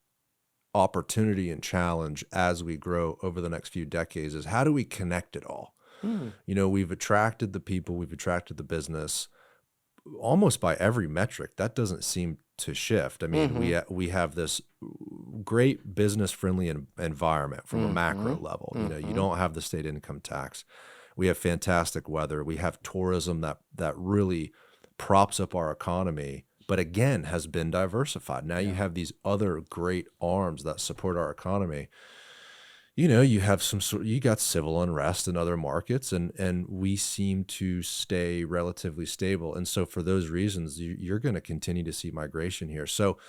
opportunity and challenge as we grow over the next few decades is how do we connect it all? Hmm. We've attracted the people, we've attracted the business almost by every metric. That doesn't seem to shift. I mean, Mm-hmm. we have this great business friendly environment from a Mm-hmm. macro level. You Mm-hmm. don't have the state income tax. We have fantastic weather. We have tourism that really props up our economy, but again has been diversified. Now you Yeah. have these other great arms that support our economy. You have you got civil unrest in other markets, and we seem to stay relatively stable. And so for those reasons, you're going to continue to see migration here. So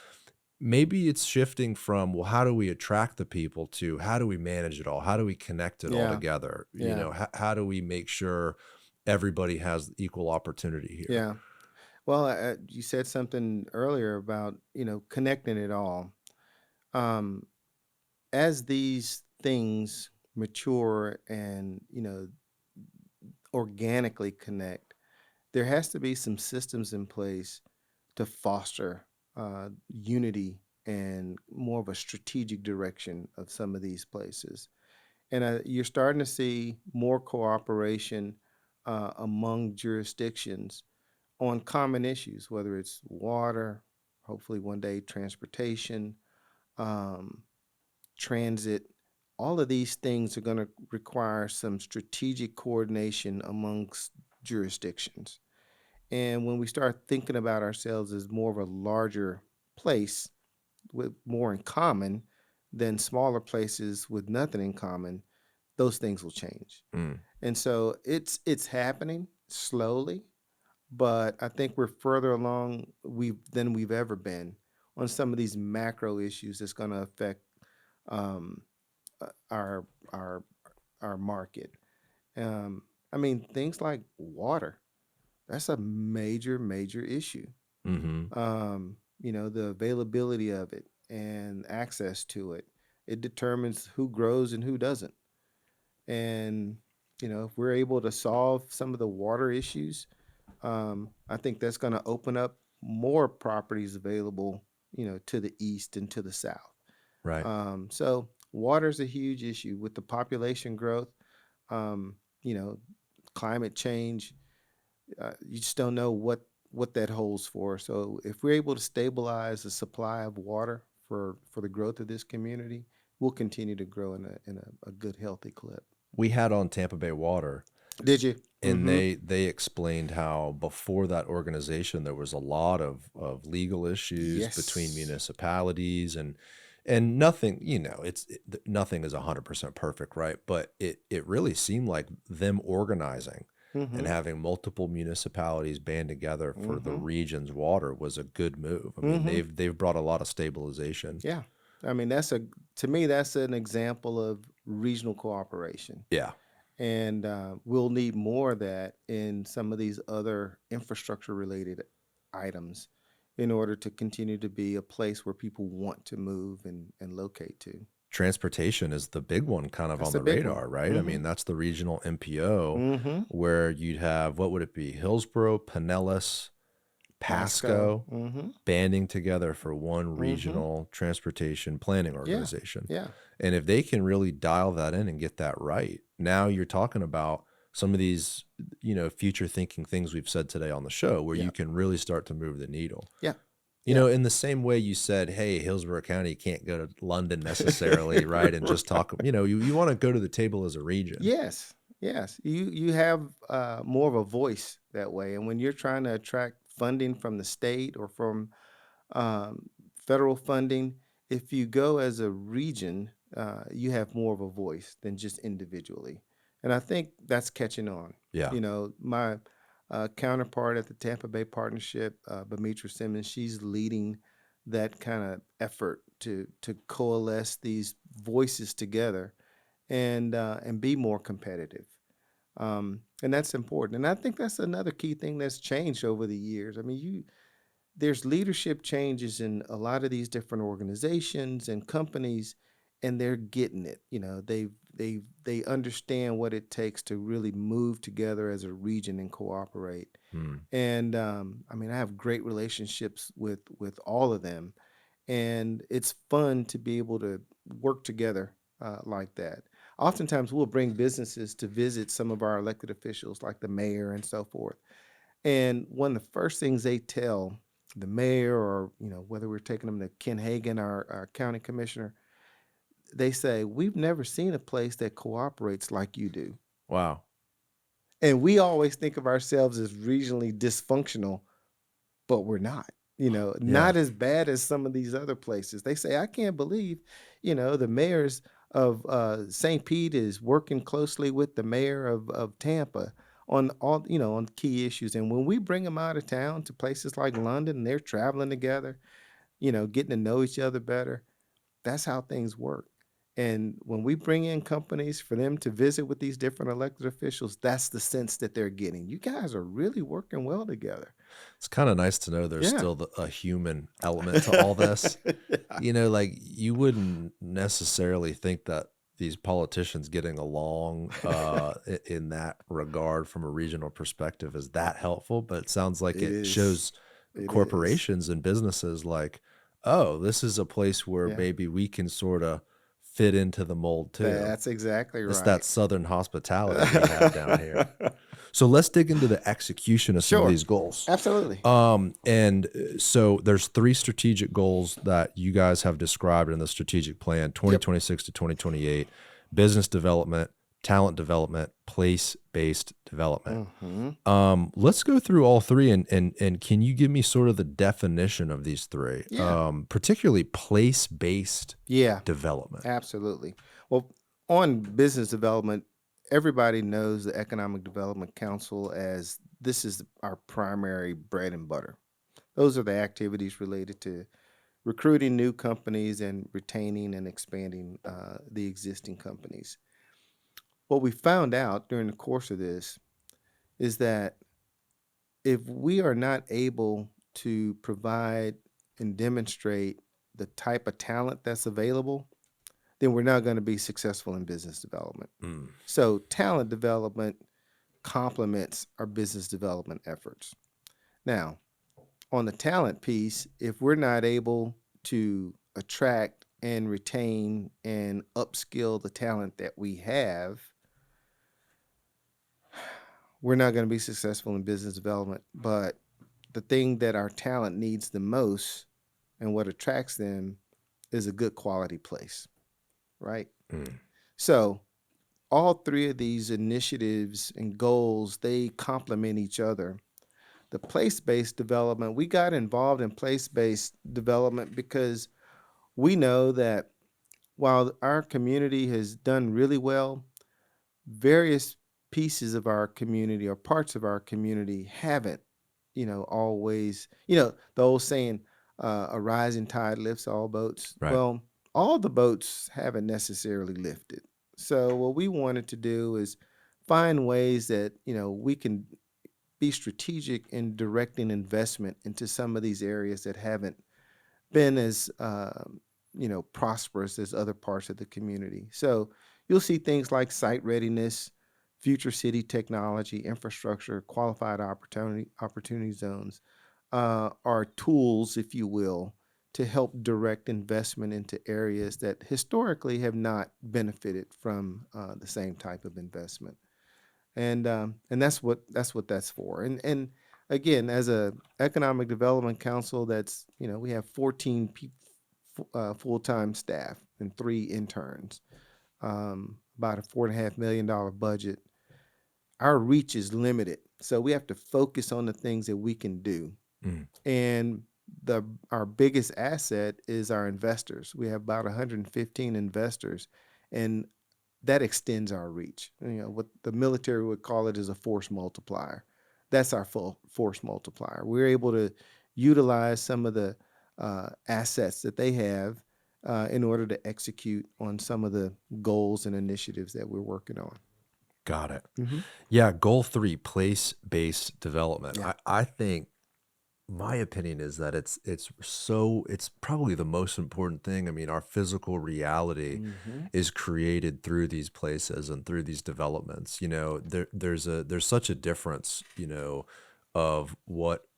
maybe it's shifting from, well, how do we attract the people, to how do we manage it all? How do we connect it all Yeah. together? Yeah. How do we make sure everybody has equal opportunity here? Yeah. Well, you said something earlier about connecting it all. Um, as these things mature and organically connect, there has to be some systems in place to foster unity and more of a strategic direction of some of these places. And you're starting to see more cooperation among jurisdictions on common issues, whether it's water, hopefully one day transportation, um, transit. All of these things are going to require some strategic coordination amongst jurisdictions. And when we start thinking about ourselves as more of a larger place with more in common than smaller places with nothing in common, those things will change. Mm, And so it's happening slowly, but I think we're further along than we've ever been on some of these macro issues that's going to affect um, our our our market. Um, I mean, things like water. That's a major issue. hmm The availability of it and access to it. It determines who grows and who doesn't. And if we're able to solve some of the water issues, I think that's going to open up more properties available, to the east and to the south. right. So water is a huge issue with the population growth. Um, you know, Climate change. You just don't know what that holds for. So if we're able to stabilize the supply of water for the growth of this community, we'll continue to grow in a good, healthy clip. We had on Tampa Bay Water, Did you? and they explained how before that organization there was a lot of legal issues between Yes. municipalities, and nothing, nothing is 100% perfect, right? But it really seemed like them organizing and Mm-hmm. having multiple municipalities band together for the Mm-hmm. region's water was a good move. I mean, Mm-hmm. they've brought a lot of stabilization. Yeah. I mean, to me, that's an example of regional cooperation. Yeah. And we'll need more of that in some of these other infrastructure related items in order to continue to be a place where people want to move and locate to. Transportation is the big one kind of That's on a the big one. radar, right? I Mm-hmm. mean, that's the regional MPO Mm-hmm. where you'd have, what would it be? Hillsborough, Pinellas, Pasco. Pasco Mm-hmm. banding together for one Mm-hmm. regional transportation planning Yeah. organization. Yeah. And if they can really dial that in and get that right, now you're talking about some of these, future thinking things we've said today on the show where Yeah. you can really start to move the needle. Yeah. Yeah. In the same way you said, hey, Hillsborough County can't go to London necessarily, right? And just talk, you want to go to the table as a region. Yes, yes. You have more of a voice that way, and when you're trying to attract funding from the state or from um, federal funding, if you go as a region, you have more of a voice than just individually, and I think that's catching on. Yeah. My counterpart at the Tampa Bay Partnership, Bamitra Simmons, she's leading that kind of effort to coalesce these voices together and be more competitive. And that's important. And I think that's another key thing that's changed over the years. I mean, there's leadership changes in a lot of these different organizations and companies, and they're getting it. They understand what it takes to really move together as a region and cooperate. Hmm. And I mean, I have great relationships with all of them, and it's fun to be able to work together like that. Oftentimes, we'll bring businesses to visit some of our elected officials, like the mayor and so forth. And one of the first things they tell the mayor, or whether we're taking them to Ken Hagan, our county commissioner, they say, "We've never seen a place that cooperates like you do." Wow. And we always think of ourselves as regionally dysfunctional, but we're not. Yeah. Not as bad as some of these other places. They say, I can't believe, the mayors of St. Pete is working closely with the mayor of Tampa on all, on key issues. And when we bring them out of town to places like London, and they're traveling together, getting to know each other better, that's how things work. And when we bring in companies for them to visit with these different elected officials, that's the sense that they're getting. You guys are really working well together. It's kind of nice to know there's Yeah. still a human element to all this. Like you wouldn't necessarily think that these politicians getting along in that regard from a regional perspective is that helpful, but it sounds like It it is. shows It is. corporations and businesses like, oh, this is a place where Yeah. maybe we can sort of fit into the mold too. That's exactly It's right. that Southern hospitality we have down here. So let's dig into the execution of some of Sure. these goals. Absolutely. So there's 3 strategic goals that you guys have described in the strategic plan, 2026 to 2028: business development, talent development, place-based development. Mm-hmm. Let's go through all 3 and can you give me sort of the definition of these 3, Yeah. particularly place-based Yeah. development? Absolutely. Well, on business development, everybody knows the Economic Development Council as this is our primary bread and butter. Those are the activities related to recruiting new companies and retaining and expanding the existing companies. What we found out during the course of this is that if we are not able to provide and demonstrate the type of talent that's available, then we're not going to be successful in business development. Mm. So, talent development complements our business development efforts. Now, on the talent piece, if we're not able to attract and retain and upskill the talent that we have, we're not going to be successful in business development. But the thing that our talent needs the most and what attracts them is a good quality place, right? Mm. So all three of these initiatives and goals, they complement each other. The place-based development, we got involved in place-based development because we know that while our community has done really well, various pieces of our community or parts of our community haven't, always, the old saying, a rising tide lifts all boats. Right. Well, all the boats haven't necessarily lifted. So what we wanted to do is find ways that, we can be strategic in directing investment into some of these areas that haven't been as prosperous as other parts of the community. So you'll see things like site readiness, future city technology, infrastructure, qualified opportunity zones are tools, if you will, to help direct investment into areas that historically have not benefited from the same type of investment. And that's what that's for. And again, as a economic development council, that's we have 14 full-time staff and 3 interns, about a $4.5 million budget. Our reach is limited, so we have to focus on the things that we can do. Mm. And our biggest asset is our investors. We have about 115 investors, and that extends our reach. What the military would call it is a force multiplier. That's our full force multiplier. We're able to utilize some of the assets that they have in order to execute on some of the goals and initiatives that we're working on. Got it. Hmm. Yeah, goal 3, place-based development. Yeah. I think my opinion is that it's probably the most important thing. I mean, our physical reality Hmm. is created through these places and through these developments. There's such a difference, of what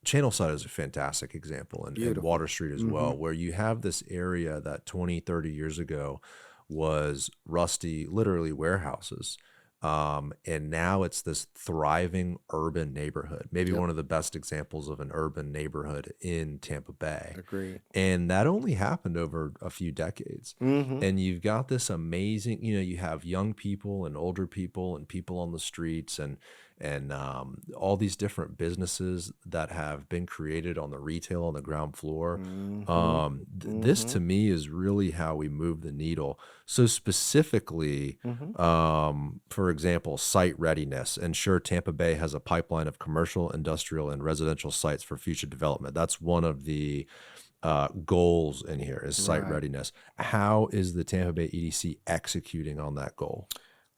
Channelside is a fantastic example, and Beautiful. Water Street as Hmm. well, where you have this area that 20, 30 years ago was rusty, literally warehouses. And now it's this thriving urban neighborhood, maybe Yep. one of the best examples of an urban neighborhood in Tampa Bay. Agreed. And that only happened over a few decades. Hmm. And you've got this amazing, you have young people and older people and people on the streets and all these different businesses that have been created on the retail on the ground floor. Hmm. This Hmm. to me is really how we move the needle. So specifically, Hmm. for example, site readiness. Ensure Tampa Bay has a pipeline of commercial, industrial, and residential sites for future development. That's one of the goals in here is site Right. readiness. How is the Tampa Bay EDC executing on that goal?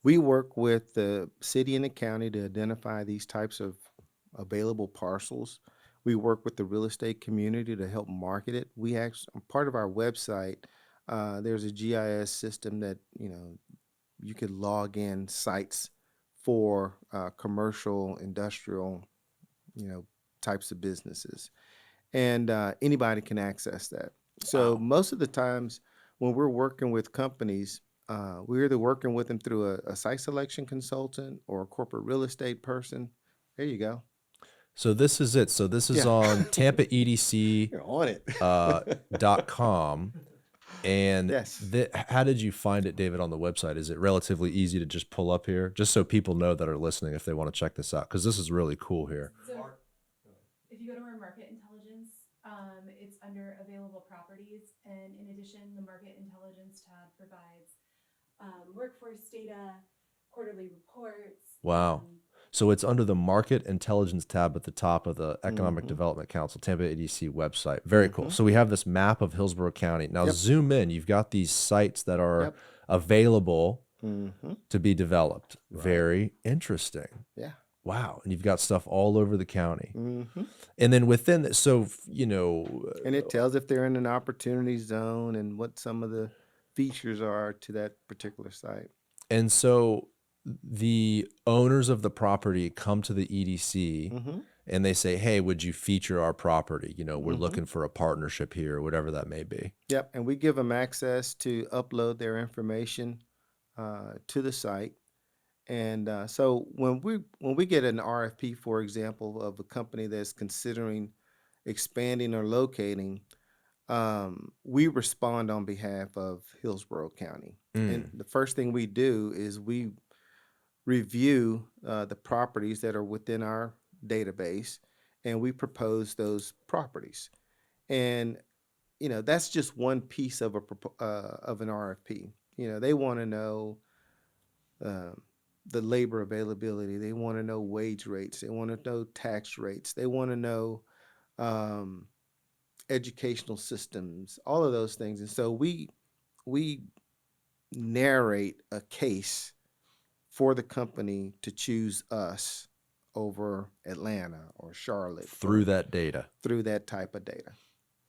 We work with the city and the county to identify these types of available parcels. We work with the real estate community to help market it. We actually, part of our website, there's a GIS system that you could log in sites for commercial, industrial, you know, types of businesses, and anybody can access that. So Wow. most of the times when we're working with companies, we're either working with them through a site selection consultant or a corporate real estate person. There you go. So this is it. So this is Yeah. on TampaEDC You're on it. .com. And Yes. how did you find it, David, on the website? Is it relatively easy to just pull up here, just so people know that are listening if they want to check this out? Because this is really cool here. So if you go to our market intelligence, it's under available properties. And in addition, the market intelligence tab provides workforce data, quarterly reports. Wow. So it's under the Market Intelligence tab at the top of the Economic Mm-hmm. Development Council, Tampa ADC website. Very cool. Mm-hmm. So we have this map of Hillsborough County. Now Yep. zoom in. You've got these sites that are Yep. available Mm-hmm. to be developed. Right. Very interesting. Yeah. Wow. And you've got stuff all over the county. Mm-hmm. And then within that, so, And it tells if they're in an opportunity zone and what some of the features are to that particular site. and so the owners of the property come to the EDC Mm-hmm. and they say, hey, would you feature our property? We're Mm-hmm. looking for a partnership here, or whatever that may be. Yep. And we give them access to upload their information to the site. And so when we get an RFP, for example, of a company that's considering expanding or locating, we respond on behalf of Hillsborough County. And Mm. the first thing we do is we review the properties that are within our database, and we propose those properties. And that's just one piece of of an RFP. They want to know um, the labor availability. They want to know wage rates. They want to know tax rates. They want to know um, educational systems. All of those things. And so we narrate a case for the company to choose us over Atlanta or Charlotte Through or that data. through that type of data.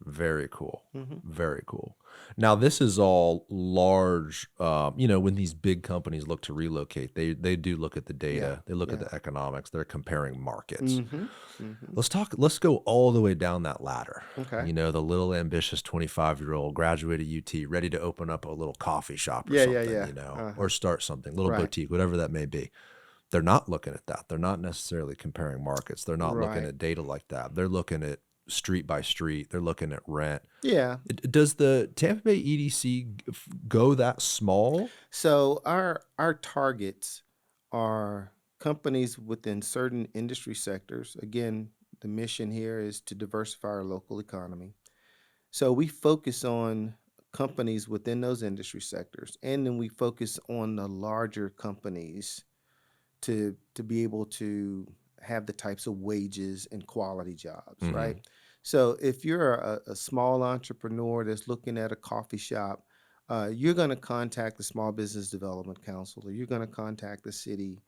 Very cool. Hmm. Very cool. Now, this is all large. When these big companies look to relocate, they do look at the Yeah, data. They look at yeah. the economics. They're comparing markets. Hmm. Hmm. Let's go all the way down that ladder. Okay. The little ambitious 25-year-old graduated UT, ready to open up a little coffee shop or Yeah, yeah, something, yeah. Uh-huh. or start something, little Right, boutique, whatever that may be. They're not looking at that. They're not necessarily comparing markets. They're not looking right. at data like that. They're looking at street by street. They're looking at rent. Yeah. Does the Tampa Bay EDC go that small? So our targets are companies within certain industry sectors. Again, the mission here is to diversify our local economy. So we focus on companies within those industry sectors, and then we focus on the larger companies to be able to have the types of wages and quality jobs, Hmm. right? So if you're a small entrepreneur that's looking at a coffee shop, you're going to contact the Small Business Development Council, or you're going to contact the city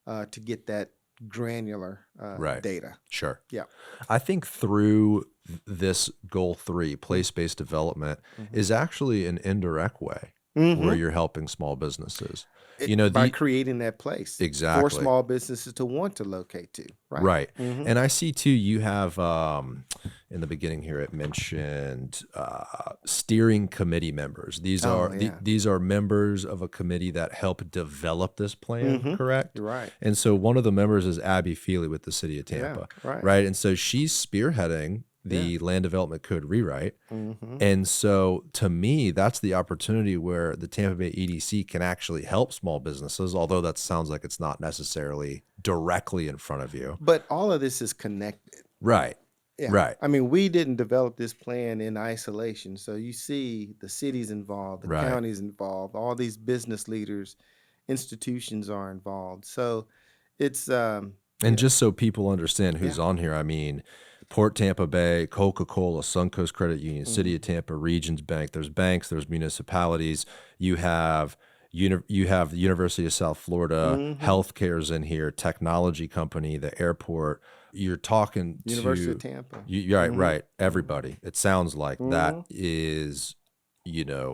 to get that granular Right. data. Sure. Yeah. I think through this goal 3, Mm-hmm. place-based development, is actually an indirect way where Mm-hmm. you're helping small businesses. By The creating that place for exactly. small businesses to want to locate to, right? Right. Mm-hmm. And I see too, you have in the beginning here, it mentioned steering committee members. Oh yeah. These are members of a committee that help develop this plan, Mm-hmm. correct? You're right. And so one of the members is Abby Feely with the city of Yeah. Tampa, Right. right? And so she's spearheading Yeah. the land development code rewrite. Mm-hmm. And so to me, that's the opportunity where the Tampa Bay EDC can actually help small businesses, although that sounds like it's not necessarily directly in front of you. But all of this is connected. Right. Yeah. Right. I mean, we didn't develop this plan in isolation. So you see the cities involved, the Right. counties involved, all these business leaders, institutions are involved. So it's And just so people understand who's yeah. on here, I mean, Port Tampa Bay, Coca-Cola, Suncoast Credit Union, City Mm-hmm. of Tampa, Regions Bank. There's banks, there's municipalities. You have the University of South Florida, Mm-hmm. healthcare's in here, technology company, the airport. You're talking University of to Tampa. right, Mm-hmm. right, everybody. It sounds like that Mm-hmm. is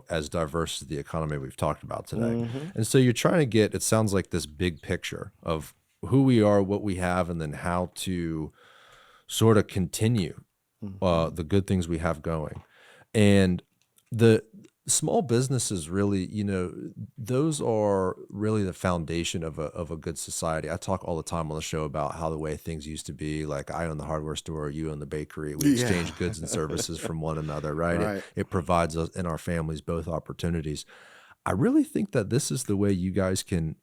as diverse as the economy we've talked about today. Mm-hmm. And so you're trying to get, it sounds like this big picture of who we are, what we have, and then how to sort of continue Mm-hmm. the good things we have going. And the small businesses really, those are really the foundation of a good society. I talk all the time on the show about how the way things used to be, like I own the hardware store, you own the bakery. We Yeah. exchange goods and services from one another, right? Right. It provides us and our families both opportunities. I really think that this is the way you guys can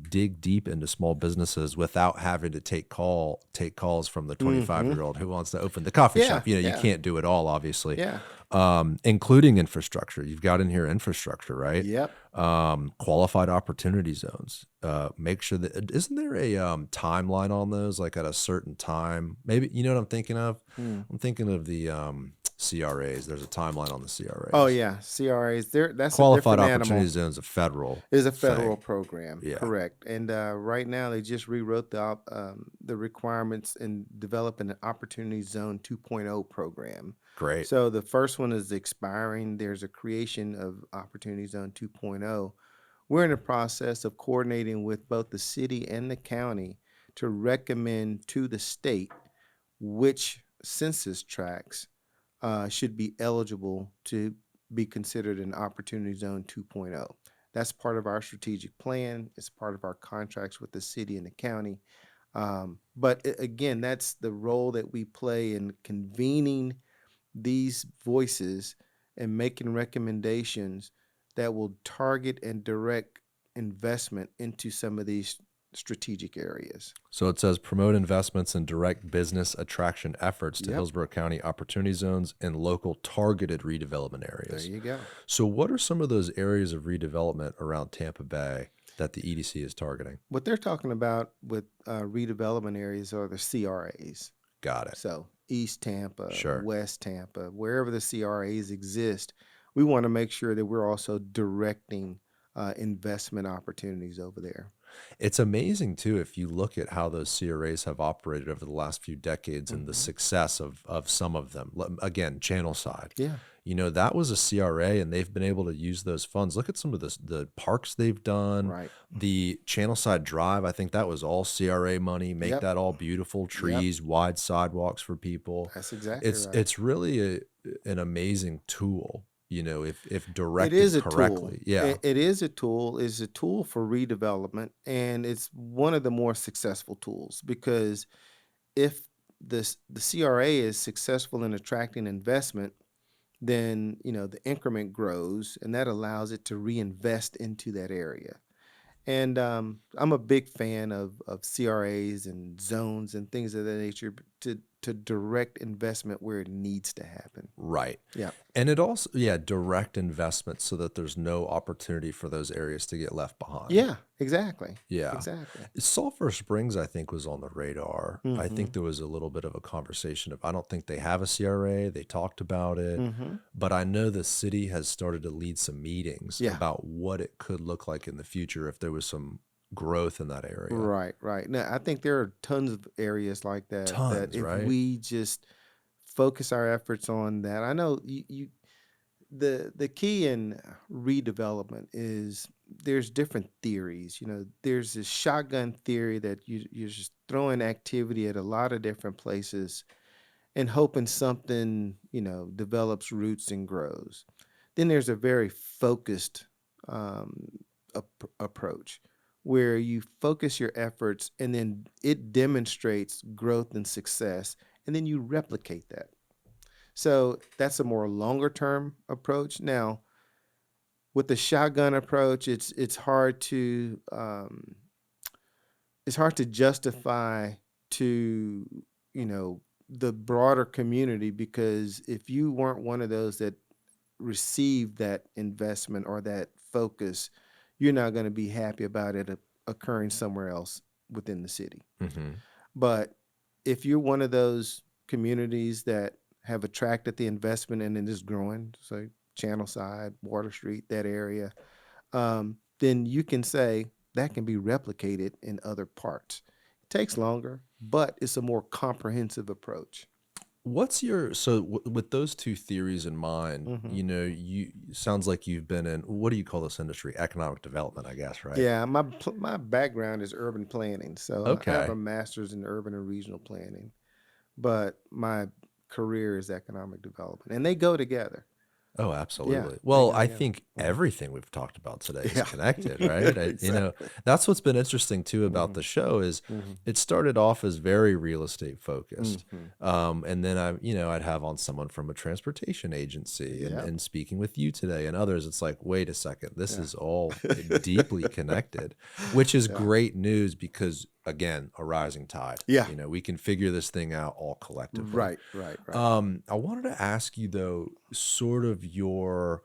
dig deep into small businesses without having to take calls from the Mm-hmm. 25-year-old who wants to open the coffee Yeah. shop. You Yeah. can't do it all, obviously. Yeah. Including infrastructure. You've got in here infrastructure, right? Yep. Qualified opportunity zones. Make sure that isn't there a timeline on those, like at a certain time? Maybe you know what I'm thinking of? Mm. I'm thinking of the CRAs. There's a timeline on the CRAs. Oh yeah, CRAs. That's Qualified a different opportunity animal. zones a federal Is a federal thing. program, Yeah. correct? And right now they just rewrote the requirements and developing an Opportunity Zone 2.0 program. Great. So the first one is expiring. There's a creation of Opportunity Zone 2.0. We're in the process of coordinating with both the city and the county to recommend to the state which census tracts should be eligible to be considered an Opportunity Zone 2.0. That's part of our strategic plan. It's part of our contracts with the city and the county. But again, that's the role that we play in convening these voices and making recommendations that will target and direct investment into some of these strategic areas. So it says promote investments in direct business attraction efforts to Yep. Hillsborough County opportunity zones and local targeted redevelopment There areas. you go. So what are some of those areas of redevelopment around Tampa Bay that the EDC is targeting? What they're talking about with redevelopment areas are the CRAs. Got it. So East Tampa, Sure. West Tampa, wherever the CRAs exist, we want to make sure that we're also directing investment opportunities over there. It's amazing too if you look at how those CRAs have operated over the last few decades and the success of some of them. Again, Channel Side. Yeah. You know, that was a CRA and they've been able to use those funds. Look at some of the parks they've done. Right. The Channel Side Drive, I think that was all CRA money. Make Yep. that all beautiful, trees, wide sidewalks for people. That's exactly right. It's really an amazing tool, you know, if It directed is a correctly. tool. Yeah. It is a tool. It's a tool for redevelopment, and it's one of the more successful tools because if the CRA is successful in attracting investment, then the increment grows, and that allows it to reinvest into that area. And I'm a big fan of CRAs and zones and things of that nature to direct investment where it needs to happen. Right. Yeah. And it also, direct investment so that there's no opportunity for those areas to get left behind. Yeah, exactly. Yeah. Exactly. Sulphur Springs, I think, was on the radar. I Mhm. think there was a little bit of a conversation of, I don't think they have a CRA. They talked about it. But I know the city has started to lead some meetings Yeah. about what it could look like in the future if there was some growth in that area. Right. Now, I think there are tons of areas like that. That Tons, if right? we just focus our efforts on that, I know the key in redevelopment is there's different theories. There's this shotgun theory that you're just throwing activity at a lot of different places and hoping something develops roots and grows. Then there's a very focused approach where you focus your efforts and then it demonstrates growth and success, and then you replicate that. So that's a more longer term approach. Now, with the shotgun approach, it's hard to justify to the broader community, because if you weren't one of those that received that investment or that focus, you're not going to be happy about it occurring somewhere else within the city. Mm-hmm. But if you're one of those communities that have attracted the investment and it is growing, so Channel Side, Water Street, that area, then you can say that can be replicated in other parts. It takes longer, but it's a more comprehensive approach. What's your with those two theories in mind? You sounds like you've been in, what do you call this industry? Economic development, I guess, right? Yeah, my background is urban planning, so I have Okay. a master's in urban and regional planning, but my career is economic development, and they go together. Oh, Yeah, absolutely. they Well, go I together. think Mhm. everything we've talked about today is Yeah, connected, right? exactly. That's what's been interesting too about the show is Mhm. it started off as very real estate focused. Mhm. And then I'd have on someone from a transportation agency Yep. and speaking with you today and others, it's like, wait a second, this Yeah. is all deeply connected, which is Yeah. great news because again, a rising tide. Yeah. We can figure this thing out all collectively. Right. I wanted to ask you though, sort of your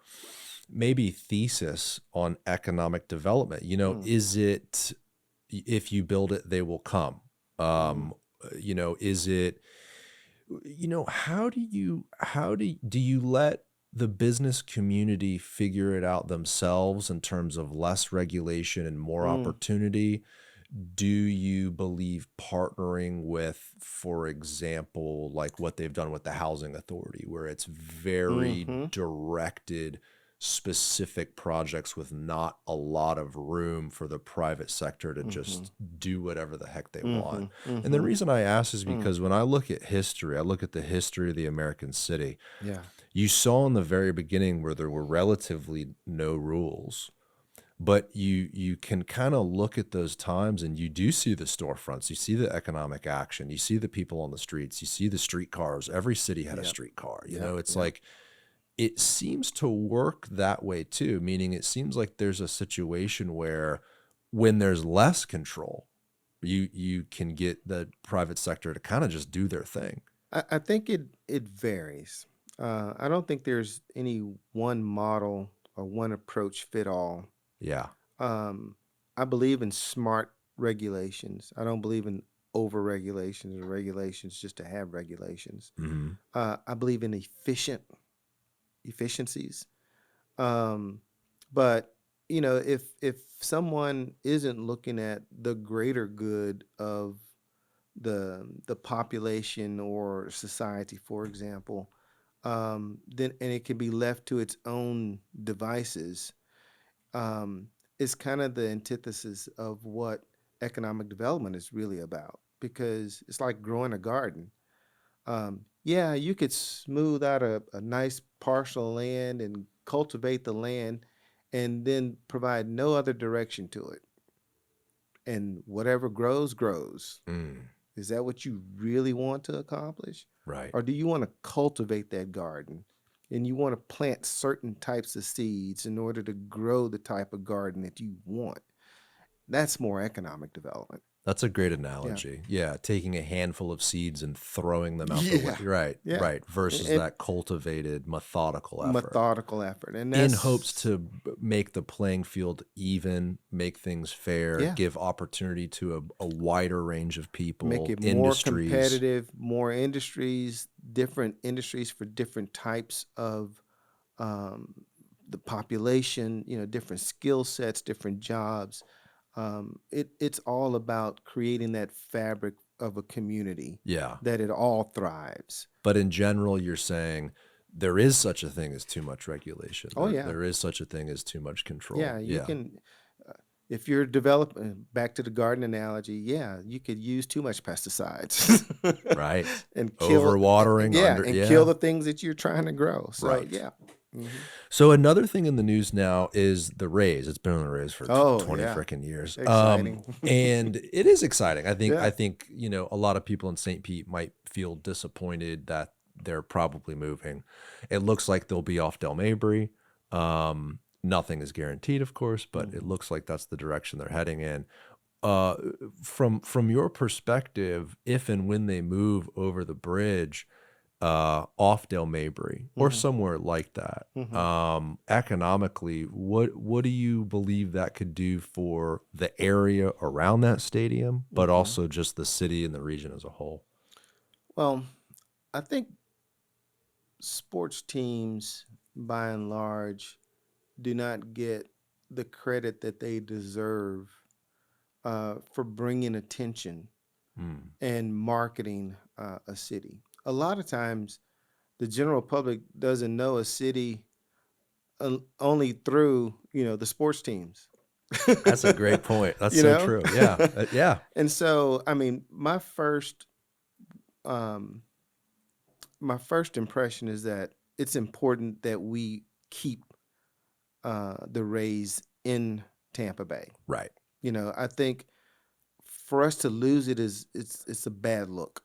maybe thesis on economic development. Mm. Is it if you build it, they will come? Is it, do you let the business community figure it out themselves in terms of less regulation and more Mm. opportunity? Do you believe partnering with, for example, like what they've done with the housing authority, where it's very Mhm. directed, specific projects with not a lot of room for the private sector to just do whatever the heck they want? Mhm. And the Mhm. reason I ask is Mm. because when I look at history, I look at the history of the American city. Yeah. You saw in the very beginning where there were relatively no rules. But you can kind of look at those times and you do see the storefronts, you see the economic action, you see the people on the streets, you see the streetcars. Every city had a Yep. streetcar. Yep. It's Yep. like it seems to work that way too, meaning it seems like there's a situation where when there's less control, you can get the private sector to kind of just do their thing. I think it varies. I don't think there's any one model or one approach fit all. Yeah. Um, I believe in smart regulations. I don't believe in over regulations or regulations just to have regulations. Hmm. I believe in efficiencies. Um, but if someone isn't looking at the greater good of the population or society, for example, then and it can be left to its own devices, um, is kind of the antithesis of what economic development is really about. Because it's like growing a garden. Yeah, you could smooth out a nice parcel of land and cultivate the land and then provide no other direction to it. And whatever grows, grows. Mm, Is that what you really want to accomplish? right. Or do you want to cultivate that garden and you want to plant certain types of seeds in order to grow the type of garden that you want? That's more economic development. That's a great Yeah. analogy. Yeah, taking a handful of seeds and throwing them out the way. Yeah. Right, Yeah. right. Versus And that cultivated, methodical effort methodical effort. And in that's hopes to make the playing field even, make things fair, yeah. give opportunity to a wider range of Make people, it more industries. competitive, more industries, different industries for different types of um, the population, different skill sets, different jobs. It's all about creating that fabric of a community Yeah. that it all thrives. But in general, you're saying there is such a thing as too much regulation. Oh yeah, There is such a thing as too much control. yeah. You Yeah. can, if you're developing back to the garden analogy, yeah, you could use too much pesticides, Right. and kill, Overwatering, yeah, and kill yeah. the things that you're trying to grow. So Right. yeah. Mhm. So another thing in the news now is the Rays. It's been on the Rays for Oh 20 yeah, freaking years. exciting. And it is exciting. Yeah. I think, a lot of people in St. Pete might feel disappointed that they're probably moving. It looks like they'll be off Dale Mabry. Nothing is guaranteed, of course, but it looks like that's the direction they're heading in. Uh, from your perspective, if and when they move over the bridge, off Dale Mabry or Mhm. somewhere like that, Mhm. economically, what do you believe that could do for the area around that stadium, but Mhm. also just the city and the region as a whole? Well, I think sports teams, by and large, do not get the credit that they deserve for bringing attention Mm, and marketing a city. A lot of times, the general public doesn't know a city only through the sports teams. that's a great point. That's you so know, true. Yeah, yeah, and so I mean, um, my first impression is that it's important that we keep the Rays in Tampa Bay. right. I think for us to lose it is it's a bad look.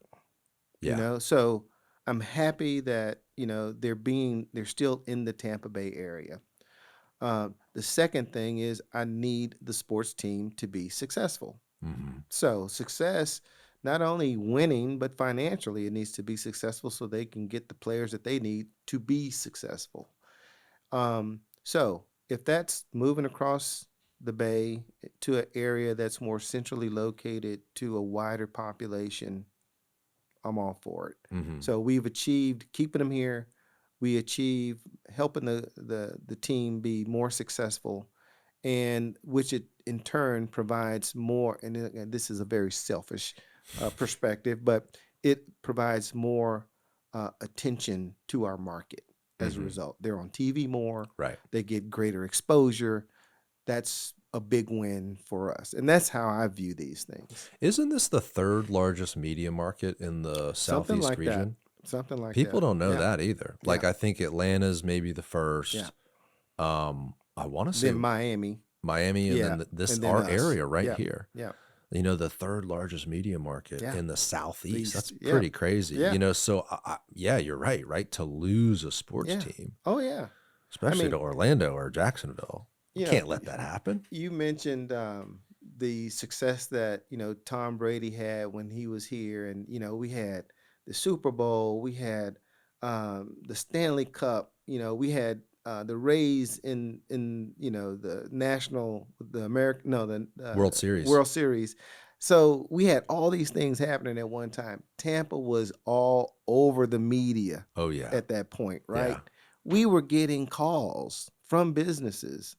Yeah. So I'm happy that they're still in the Tampa Bay area. The second thing is I need the sports team to be successful. Hmm. So success, not only winning, but financially, it needs to be successful so they can get the players that they need to be successful. So if that's moving across the bay to an area that's more centrally located to a wider population, I'm all for it. Hmm. So we've achieved keeping them here. We achieve helping the team be more successful, and which it in turn provides more. And this is a very selfish perspective, but it provides more attention to our market as a Hmm. result. They're on TV more. Right. They get greater exposure. That's a big win for us, and that's how I view these things. Isn't this the third largest media market in the Something Southeast like that. region? Something like People that. don't know Yeah. that either. Like, Yeah. I think Atlanta's maybe the Yeah. first. I want to say Then Miami. Miami, and Yeah. then this And then our us. area right Yeah. here. Yeah. You know, the third largest media market Yeah. in the Southeast. That's Yeah. pretty crazy. Yeah. You know, so yeah, you're right? To lose a sports Yeah. team, Oh yeah. I especially to mean, Orlando or Jacksonville, you you know, can't let that happen. you mentioned the success that Tom Brady had when he was here, and we had the Super Bowl, we had the Stanley Cup, we had the Rays in the national, the American, no, the World Series. World Series. So we had all these things happening at one time. Tampa was all over the media Oh yeah. at that point, right? Yeah. We were getting calls from businesses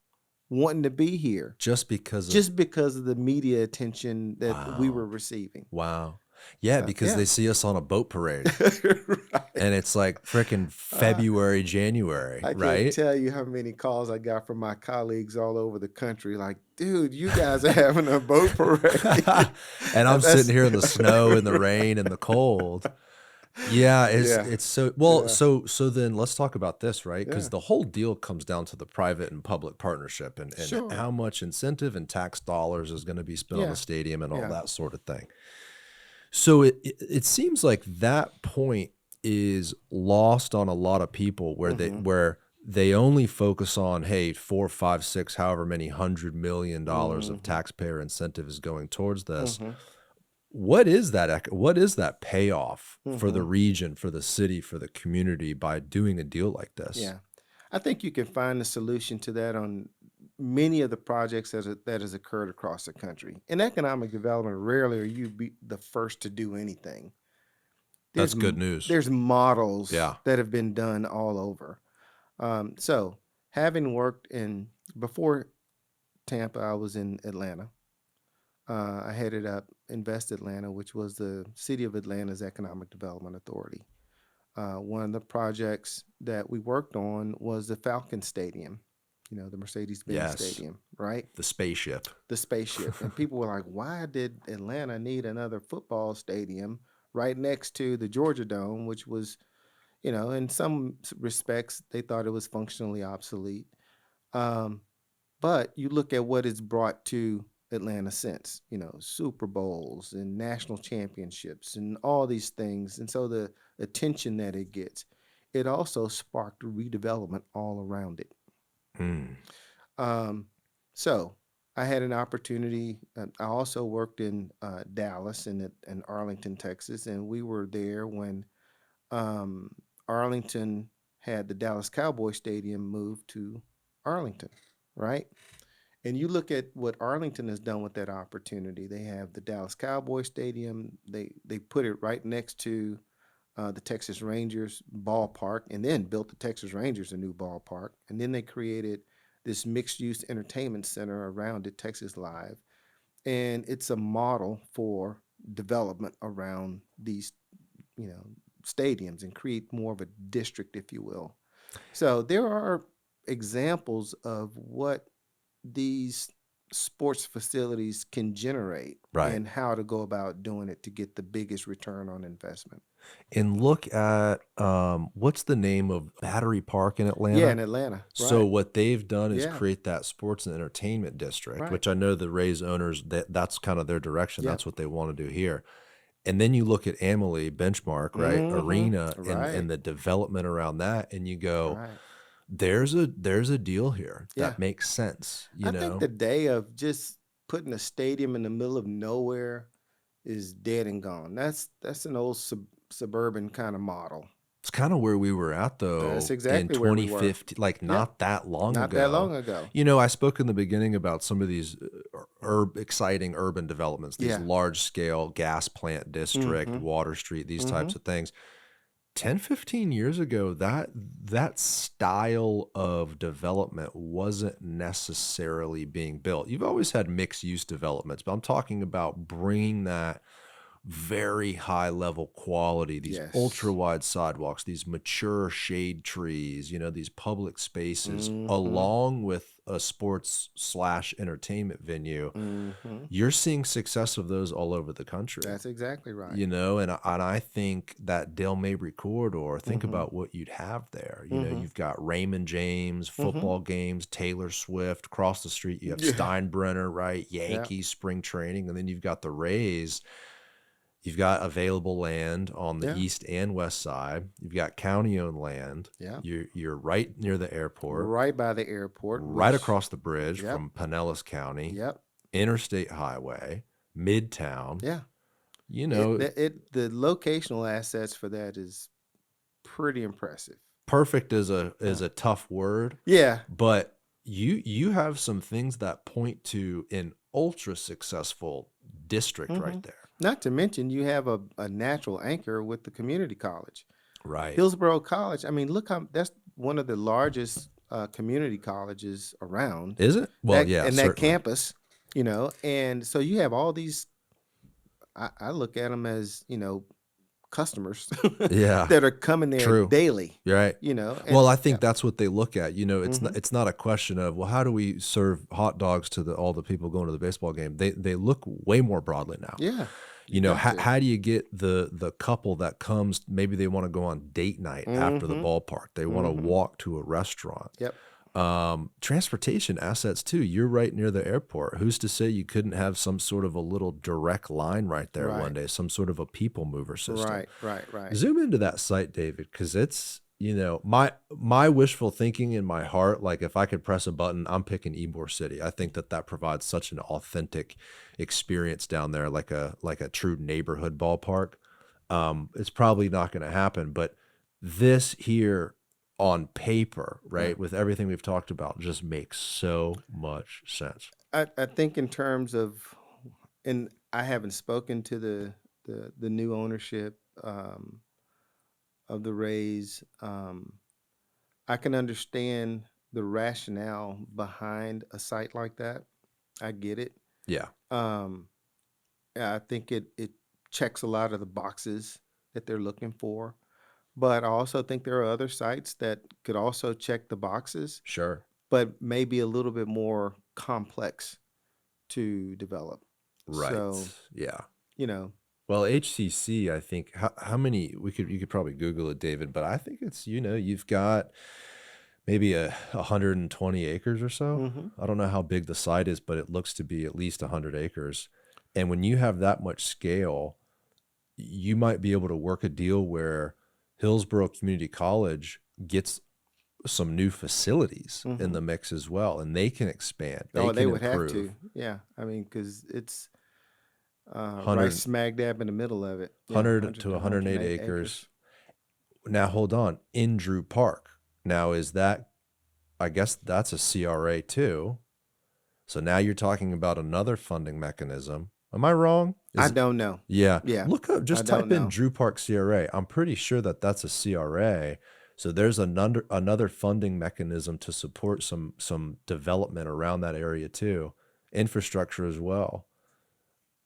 wanting to be here Just because of just because of the media attention that we were wow. receiving. Wow. Yeah, So, because yeah. they see us on a boat parade Right. and it's like freaking Uh, February, January, I can't right? tell you how many calls I got from my colleagues all over the country. Like, dude, you guys are having a boat parade. And I'm That's sitting here in the snow and the rain and the cold. Yeah, yeah, it's so well, yeah, so then let's talk about this, right? Because yeah. the whole deal comes down to the private and public partnership and Sure. how much incentive and tax dollars is going to be spent on Yeah, the stadium and all yeah. that sort of thing. So it seems like that point is lost on a lot of people where Mm-hmm. they only focus on, hey, 4, 5, 6, however many $100 million of Mm-hmm. taxpayer incentive is going towards this. Mm-hmm. What is that payoff for the Mm-hmm. region, for the city, for the community by doing a deal like this? Yeah. I think you can find a solution to that on many of the projects that has occurred across the country. In economic development, rarely are you be the first to do anything. That's good news. There's models Yeah. that have been done all over. So having worked before Tampa, I was in Atlanta. I headed up Invest Atlanta, which was the City of Atlanta's Economic Development Authority. One of the projects that we worked on was the Falcon Stadium, the Mercedes-Benz Yes. Stadium, right? The spaceship. The spaceship. And people were like, why did Atlanta need another football stadium right next to the Georgia Dome, which was, in some respects, they thought it was functionally obsolete. But you look at what it's brought to Atlanta since, Super Bowls and national championships and all these things. And so the attention that it gets, it also sparked redevelopment all around it. Hmm. So I had an opportunity. I also worked in Dallas and Arlington, Texas, and we were there when Arlington had the Dallas Cowboy Stadium moved to Arlington, right? And you look at what Arlington has done with that opportunity. They have the Dallas Cowboy Stadium. They put it right next to the Texas Rangers ballpark, and then built the Texas Rangers a new ballpark. And then they created this mixed-use entertainment center around it, Texas Live. And it's a model for development around these, stadiums and create more of a district, if you will. So there are examples of what these sports facilities can generate Right. and how to go about doing it to get the biggest return on investment. And look at what's the name of Battery Park in Atlanta? Yeah, in Atlanta. So Right. what they've done is Yeah. create that sports and entertainment district, Right. which I know the Rays owners, that's kind of their direction. Yeah. That's what they want to do here. And then you look at Amalie Benchmark, right? Mhm. Arena Right. and the development around that, and you go, Right. there's a deal here Yeah. that makes sense, you I know? think the day of just putting a stadium in the middle of nowhere is dead and gone. That's an old suburban kind of model. It's kind of where we were at That's though in exactly where we were. 2015, like Yeah. not that long Not ago. that long ago. You know, I spoke in the beginning about some of these exciting urban developments, these Yeah. large scale gas plant district, Mhm. Water Street, these types Mhm. of things. 10, 15 years ago, that style of development wasn't necessarily being built. You've always had mixed use developments, but I'm talking about bringing that very high level quality, these ultra Yes. wide sidewalks, these mature shade trees, these public spaces, Mm-hmm. along with a sports slash entertainment venue. Mm-hmm. You're seeing success of those all over the country. That's exactly right. And I think that Dale Mabry corridor, think Mm-hmm. about what you'd have there. Mm-hmm. You've got Raymond James, Mm-hmm. football games, Taylor Swift, across the street, you have Yeah. Steinbrenner, right? Yeah. Yankees, spring training, and then you've got the Rays. You've got available land on the Yeah. east and west side. You've got county-owned land. Yeah. You're right near the airport, Right by the airport, right which, across the bridge yep. from Pinellas County, Yep. interstate highway, midtown. Yeah. You know, The locational assets for that is pretty impressive. perfect is a tough word, Yeah. but you have some things that point to an ultra successful district Mm-hmm. right there. Not to mention, you have a natural anchor with the community college. Right. Hillsborough College, I mean, look how that's one of the largest community colleges around. Is it? Well, That yeah, and that certainly. campus, and so you have all these. I look at them as customers Yeah. that are coming there True. daily. You're right. And, Well, I think that's what they look at. It's Mhm. not a question of, well, how do we serve hot dogs to all the people going to the baseball game? They look way more broadly now. yeah, you got to. How do you get the couple that comes, maybe they want to go on date night after the Mhm. ballpark. They want to Mhm. walk to a restaurant. Yep. Transportation assets too. You're right near the airport. Who's to say you couldn't have some sort of a little direct line right there one Right. day, some sort of a people mover system. Right. Zoom into that site, David, because it's, my wishful thinking in my heart, like if I could press a button, I'm picking Ybor City. I think that provides such an authentic experience down there, like a true neighborhood ballpark. It's probably not going to happen, but this here on paper, right, Yeah. with everything we've talked about, just makes so much sense. I think in terms of, and I haven't spoken to the new ownership of the Rays. I can understand the rationale behind a site like that. I get it. Yeah. Um, I think it checks a lot of the boxes that they're looking for. But I also think there are other sites that could also check the boxes, Sure. but maybe a little bit more complex to develop. Right. So, Yeah. you know, Well, HCC, I think how many you could probably Google it, David, but I think it's, you've got maybe 120 acres or so. mhm. I don't know how big the site is, but it looks to be at least 100 acres. And when you have that much scale, you might be able to work a deal where Hillsborough Community College gets some new facilities in Mhm. the mix as well, and they can expand. They Oh, can they would have improve. to. Yeah. I mean, because it's right 100, smack dab in the middle of it. Yeah, 100 to 108 108 acres. Now, hold on. In Drew Park. Now, I guess that's a CRA too. So now you're talking about another funding mechanism. Am I wrong? I don't know. Yeah. Yeah. Look up, just I don't type in know. Drew Park CRA. I'm pretty sure that that's a CRA. So there's another funding mechanism to support some development around that area too. Infrastructure as well.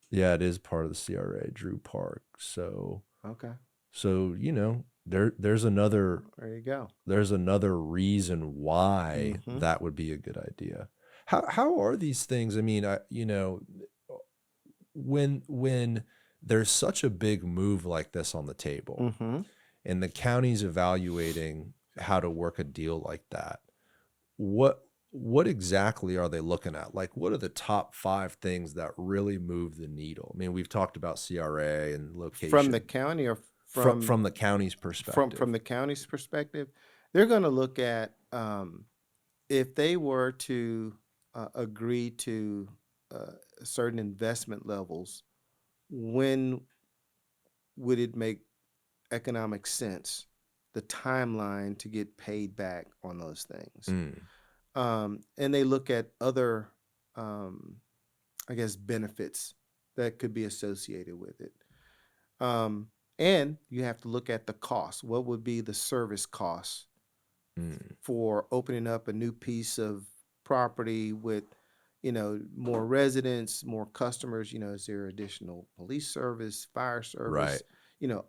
Yeah, it is part of the CRA, Drew Park. So Okay. there's another There you go. reason why Mhm. that would be a good idea. How are these things? I mean, when there's such a big move like this on the table, Mhm. and the county's evaluating how to work a deal like that, what exactly are they looking at? Like, what are the top 5 things that really move the needle? I mean, we've talked about CRA and location From the county or from the county's perspective. from the county's perspective, they're going to look at if they were to agree to certain investment levels, when would it make economic sense, the timeline to get paid back on those things. Mm, And they look at other, um, I guess, benefits that could be associated with it. And you have to look at the cost. What would be the service costs mm. for opening up a new piece of property with, more residents, more customers, is there additional police service, fire Right. service?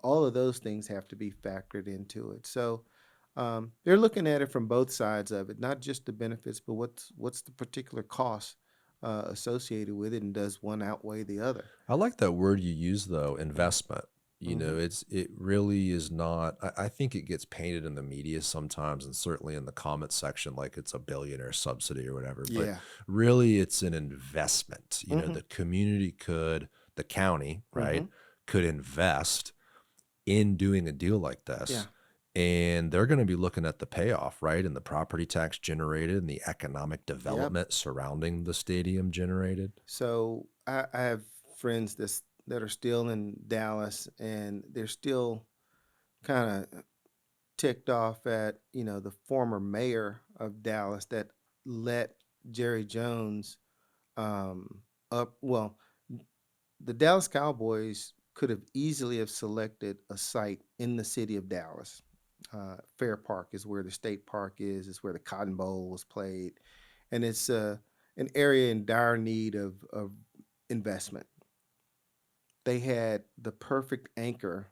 All of those things have to be factored into it. So they're looking at it from both sides of it, not just the benefits, but what's the particular cost associated with it, and does one outweigh the other? I like that word you use though, investment. Hmm. It really is not. I think it gets painted in the media sometimes, and certainly in the comment section, like it's a billionaire subsidy or whatever. But Yeah. really, it's an investment. Hmm. The community the county, right, Hmm. could invest in doing a deal like Yeah. this. And they're going to be looking at the payoff, right? And the property tax generated and the economic Yep. development surrounding the stadium generated. So I have friends that are still in Dallas, and they're still kind of ticked off at the former mayor of Dallas that let Jerry Jones up. Well, the Dallas Cowboys could have easily have selected a site in the city of Dallas. Fair Park is where the state park is. It's where the Cotton Bowl was played, and it's an area in dire need of investment. They had the perfect anchor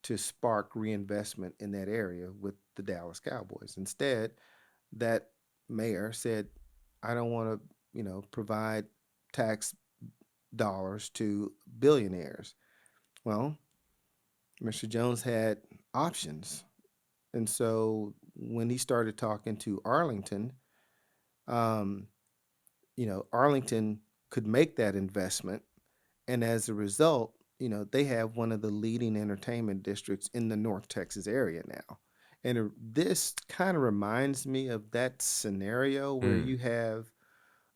to spark reinvestment in that area with the Dallas Cowboys. Instead, that mayor said, I don't want to, provide tax dollars to billionaires. Well, Mr. Jones had options. And so when he started talking to Arlington, um, Arlington could make that investment. And as a result, they have one of the leading entertainment districts in the North Texas area now. And this kind of reminds me of that scenario where Mm. you have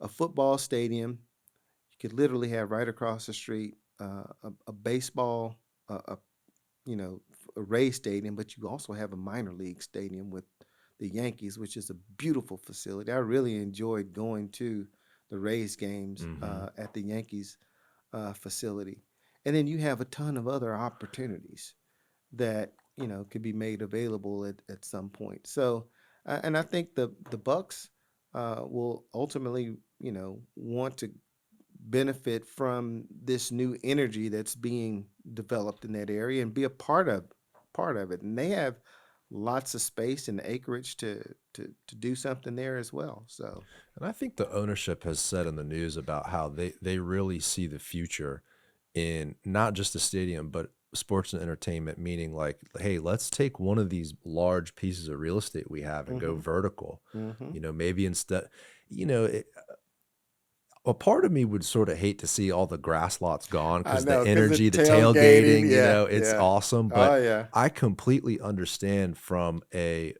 a football stadium. You could literally have right across the street a baseball, a you know, a Ray stadium, but you also have a minor league stadium with the Yankees, which is a beautiful facility. I really enjoyed going to the Rays games Hmm. at the Yankees facility. And then you have a ton of other opportunities that could be made available at some point. So, and I think the Bucks will ultimately want to benefit from this new energy that's being developed in that area and be a part of it. And they have lots of space and acreage to do something there as well. So And I think the ownership has said in the news about how they really see the future in not just the stadium, but sports and entertainment, meaning like, hey, let's take one of these large pieces of real estate we have and go hmm. vertical. Hmm. Maybe instead, you know, it, a part of me would sort of hate to see all the grass lots gone I because the know, because the energy, the tailgating, tailgating, yeah, it's yeah. awesome. Oh But yeah. I completely understand from a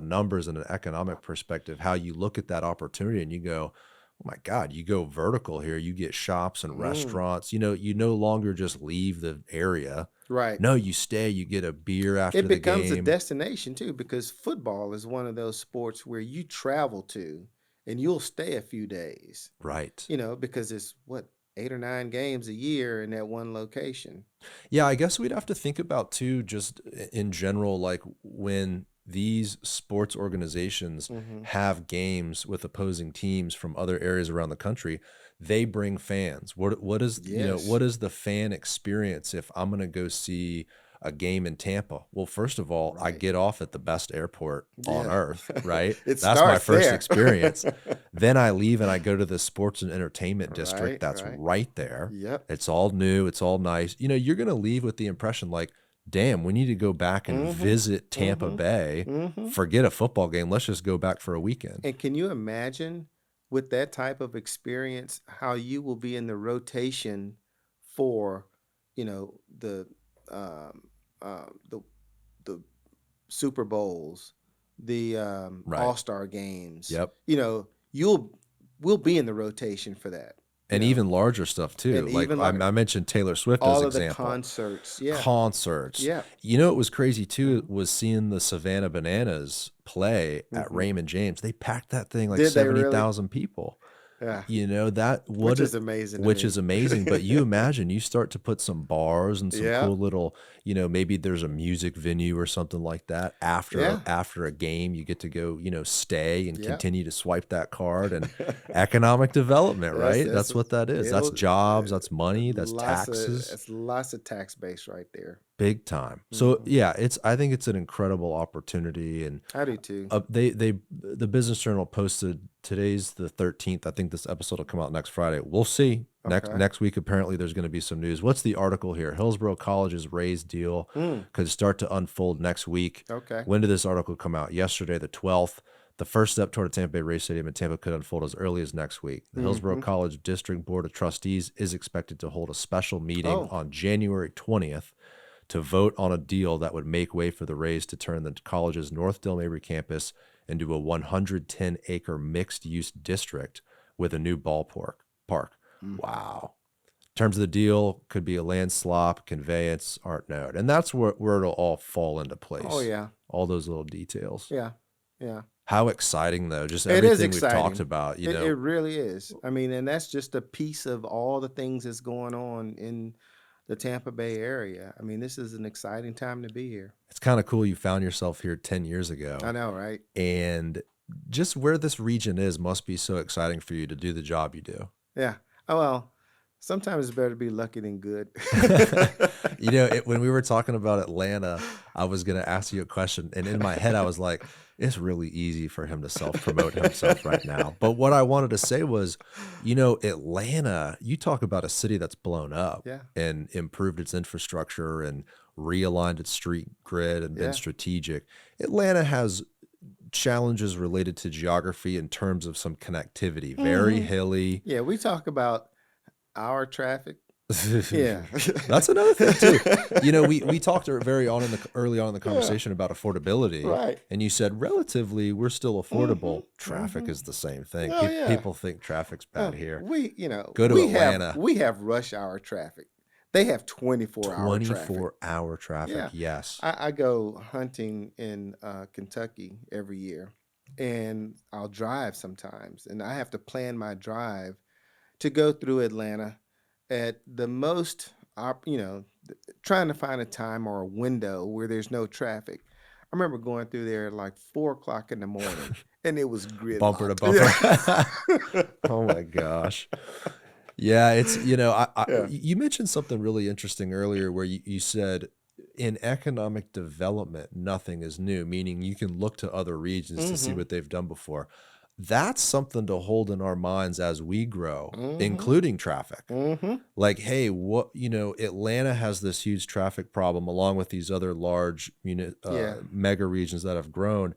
numbers and an economic perspective how you look at that opportunity and you go, oh my God, you go vertical here, you get shops and Mm, restaurants. You no longer just leave the area. right. No, you stay, you get a beer after It the becomes a game. destination too, because football is one of those sports where you travel to and you'll stay a few days, Right. because it's what, 8 or 9 games a year in that one location. Yeah, I guess we'd have to think about too, just in general, like when these sports organizations Hmm. have games with opposing teams from other areas around the country, they bring fans. What is, Yes. what is the fan experience if I'm going to go see a game in Tampa? Well, first of all, I Right. get off at the best airport on Yeah. earth, right? It That's my starts first there. experience. Then I leave and I go to the sports and entertainment district Right, that's right. right there. Yep. It's all new, it's all nice. You're going to leave with the impression like, damn, we need to go back and Mhm. visit Tampa Mhm. Bay. Mhm. Forget a football game. Let's just go back for a weekend. And can you imagine with that type of experience how you will be in the rotation for, the um uh, the the Super Bowls, the Right. All-Star games. Yep. You'll we'll be in the rotation for that, you And know. even larger stuff too. And Like even I mentioned Taylor Swift as all of the example. concerts. Yeah. Concerts. Yeah. What was crazy too Hmm. was seeing the Savannah Bananas play at Hmm. Raymond James. They packed that thing like Did they really? 70,000 people. Yeah. You know, that Which what is it, amazing to which me. is amazing. But you imagine you start to put some bars and some Yeah. cool little, you know, maybe there's a music venue or something like that Yeah. after a game. You get to go, you know, stay and Yeah. continue to swipe that card, and economic development, right? That's That's what that is. That's it'll jobs, that's money, that's lots of taxes. it's lots of tax base right there. Big time. So Hmm. yeah, I think it's an incredible opportunity, and I do too. the Business Journal posted today's the 13th. I think this episode will come out next Friday. We'll see. Okay. Next week apparently there's going to be some news. What's the article here? Hillsborough College's Rays deal Mm, could start to unfold next week. okay. When did this article come out? Yesterday, the 12th. The first step toward a Tampa Bay Rays Stadium in Tampa could unfold as early as next week. The Hillsborough Hmm. College District Board of Trustees is expected to hold a special meeting Oh, on January 20th to vote on a deal that would make way for the Rays to turn the college's North Dale Mabry campus into a 110-acre mixed-use district with a new ballpark. mm. Wow. In terms of the deal, could be a land swap, conveyance, art note. And that's where it'll all fall into place. Oh yeah. All those little details. Yeah. Yeah. How exciting, though. Just It is everything we've talked exciting. about, you It know. really is. I mean, and that's just a piece of all the things that's going on in the Tampa Bay area. I mean, this is an exciting time to be here. It's kind of cool you found yourself here 10 years ago. I know, right? And just where this region is must be so exciting for you to do the job you do. Yeah. Oh, well, sometimes it's better to be lucky than good. You know, when we were talking about Atlanta, I was going to ask you a question. And in my head, I was like, it's really easy for him to self-promote himself right now. But what I wanted to say was, you know, Atlanta, you talk about a city that's blown up Yeah. and improved its infrastructure and realigned its street grid and been Yeah. strategic. Atlanta has challenges related to geography in terms of some connectivity, very Mhm. hilly. Yeah, we talk about our traffic. Yeah. That's another thing too. You know, we talked early on in the Yeah. conversation about affordability, Right. and you said relatively we're still affordable. Mhm. Traffic Mhm. is the same thing. Oh, yeah. People think traffic's bad Oh, here. we Go to Atlanta. we have rush hour traffic. They have 24-hour traffic. 24-hour traffic. Yeah. Yes. I go hunting in Kentucky every year, and I'll drive sometimes, and I have to plan my drive to go through Atlanta at the most, trying to find a time or a window where there's no traffic. I remember going through there at like 4 o'clock in the morning, and it was Bumper to gridlocked. bumper. Oh my gosh. Yeah, it's, you know, Yeah. you mentioned something really interesting earlier where you said in economic development, nothing is new, meaning you can look to other regions to see Hmm. what they've done before. That's something to hold in our minds as we grow, Hmm. including traffic. Hmm. Like, hey, Atlanta has this huge traffic problem along with these other large Yeah. mega regions that have grown.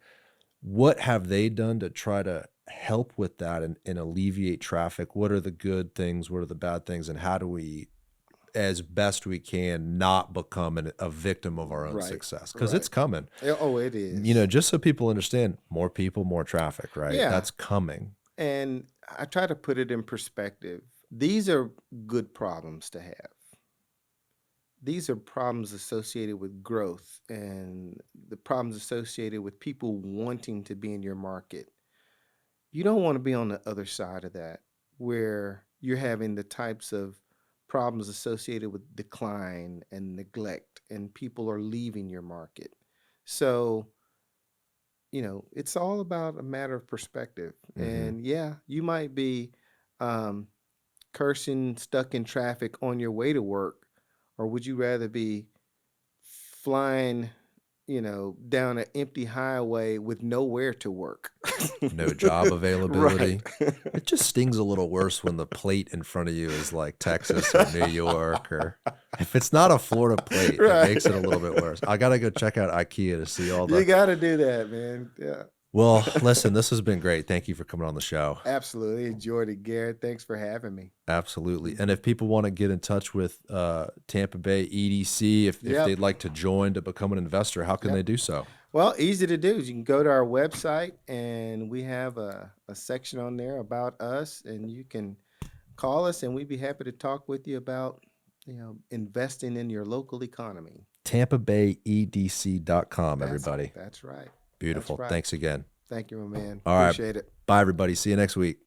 What have they done to try to help with that and alleviate traffic? What are the good things? What are the bad things? And how do we, as best we can, not become a victim of our own Right. success? Because Right. it's coming. Oh, it is. You know, just so people understand, more people, more traffic, right? Yeah. That's coming. And I try to put it in perspective. These are good problems to have. These are problems associated with growth and the problems associated with people wanting to be in your market. You don't want to be on the other side of that where you're having the types of problems associated with decline and neglect and people are leaving your market. So, it's all about a matter of perspective. Hmm. And yeah, you might be um, cursing stuck in traffic on your way to work, or would you rather be flying, down an empty highway with nowhere to work? No job availability. Right. It just stings a little worse when the plate in front of you is like Texas or New York, or if it's not a Florida plate, Right. it makes it a little bit worse. I got to go check out IKEA to see all You the. got to do that, man. Yeah, Well, listen, this has been great. Thank you for coming on the show. absolutely. Enjoyed it, Garrett. Thanks for having me. Absolutely. And if people want to get in touch with Tampa Bay EDC, if Yep. they'd like to join to become an investor, how can Yep. they do so? Well, easy to do. You can go to our website, and we have a section on there about us, and you can call us, and we'd be happy to talk with you about, investing in your local economy. TampaBayEDC.com, everybody. That's right. Beautiful. right. Thanks again. Thank you, my man. All right. Appreciate it. Bye, everybody. See you next week.